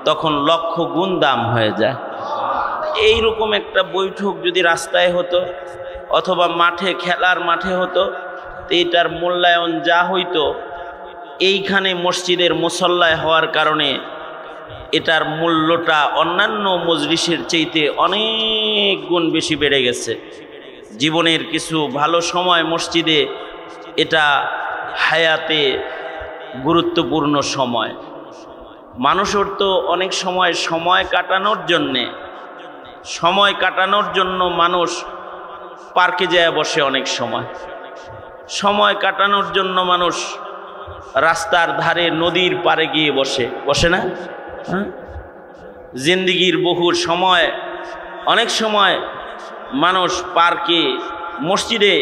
তখন লক্ষ গুণ দাম হয়ে যায়। এইরকম একটা বৈঠক যদি রাস্তায় হতো অথবা মাঠে, খেলার মাঠে হতো, তো এটার মূল্যায়ন যা হইতো, এইখানে মসজিদের মুসল্লায় হওয়ার কারণে এটার মূল্যটা অন্যান্য মজলিসের চাইতে অনেক গুণ বেশি বেড়ে গেছে। জীবনের কিছু ভালো সময় মসজিদে, এটা হায়াতে গুরুত্বপূর্ণ সময়। মানুষের তো অনেক সময় কাটানোর জন্য মানুষ পার্কে যায় বসে, অনেক সময় কাটানোর জন্য মানুষ রাস্তার ধারে, নদীর পাড়ে গিয়ে বসে না? জিন্দিগির বহু সময়, অনেক সময় মানুষ পার্কে, মসজিদে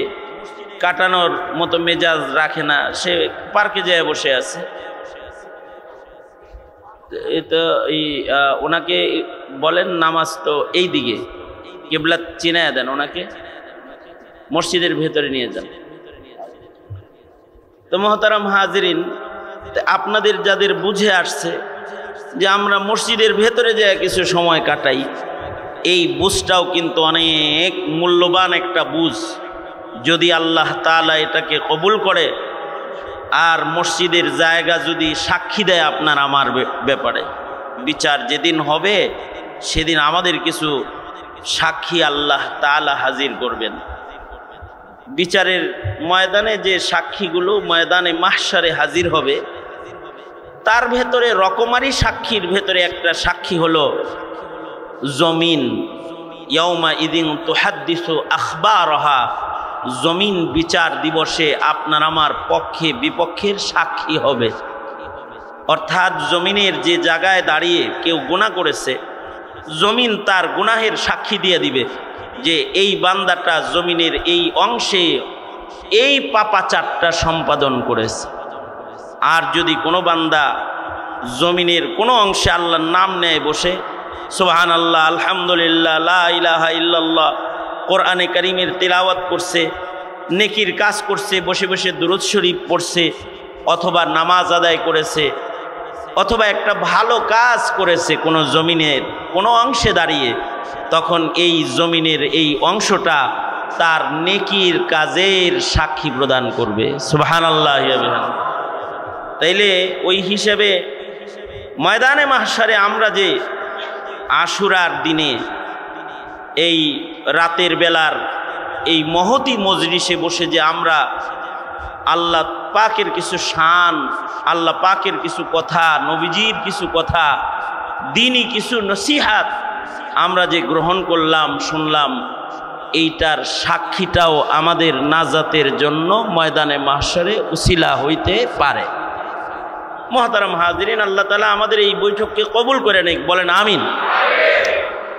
কাটানোর মতো মেজাজ রাখে না, সে পার্কে যায় বসে আছে। তো ওনাকে বলেন নামাজ তো এই দিকে, কিবলা চিনায় দেন, ওনাকে মসজিদের ভেতরে নিয়ে যান। তো মোহতারাম হাজিরিন, আপনাদের যাদের বুঝে আসছে যে আমরা মসজিদের ভেতরে যে কিছু সময় কাটাই, এই বুঝটাও কিন্তু অনেক মূল্যবান একটা বুঝ। যদি আল্লাহ তাআলা এটাকে কবুল করে আর মসজিদের জায়গা যদি সাক্ষী দেয় আপনার আমার ব্যাপারে, বিচার যেদিন হবে সেদিন আমাদের কিছু সাক্ষী আল্লাহ তাআলা হাজির করবেন। বিচারের ময়দানে যে সাক্ষীগুলো ময়দানে মাহশারে হাজির হবে, তার ভেতরে রকমারি সাক্ষীর ভেতরে একটা সাক্ষী হলো জমিন। ইয়াউমা ইদিন তুহাদ্দিসু আখবারহা, জমিন বিচার দিবসে আপনার আমার পক্ষে বিপক্ষের সাক্ষী হবে। অর্থাৎ জমিনের যে জায়গায় দাঁড়িয়ে কেউ গুনাহ করেছে, জমিন তার গুনাহের সাক্ষী দিয়ে দিবে যে এই বান্দাটা জমিনের এই অংশে এই পাপাচারটা সম্পাদন করেছে। আর যদি কোনো বান্দা জমিনের কোনো অংশে আল্লাহর নাম নেয় বসে, সুবহানাল্লাহ, আলহামদুলিল্লাহ, লা ইলাহা ইল্লাল্লাহ, কোরআনে কারীমের তিলাওয়াত করছে, নেকির কাজ করছে, বসে বসে দুরূদ শরীফ পড়ছে, অথবা নামাজ আদায় করেছে, অথবা একটা ভালো কাজ করেছে কোনো জমিনের কোনো অংশে দাঁড়িয়ে, তখন এই জমিনের এই অংশটা তার নেকির কাজের সাক্ষী প্রদান করবে। সুবহানাল্লাহ। তাইলে ওই হিসেবে ময়দানে মাহশারে আমরা যে আশুরার দিনে এই রাতের বেলার এই মহতি মজলিসে বসে যে আমরা আল্লাহ পাকের কিছু শান, আল্লাহ পাকের কিছু কথা, নবীজির কিছু কথা, দ্বীনি কিছু নসিহাত আমরা যে গ্রহণ করলাম, শুনলাম, এইটার সাক্ষীটাও আমাদের নাজাতের জন্য ময়দানে মাহশারে উসিলা হইতে পারে। মুহতারাম হাজিরিন, আল্লাহ তাআলা আমাদের এই বৈঠককে কবুল করে নেক, বলেন আমিন।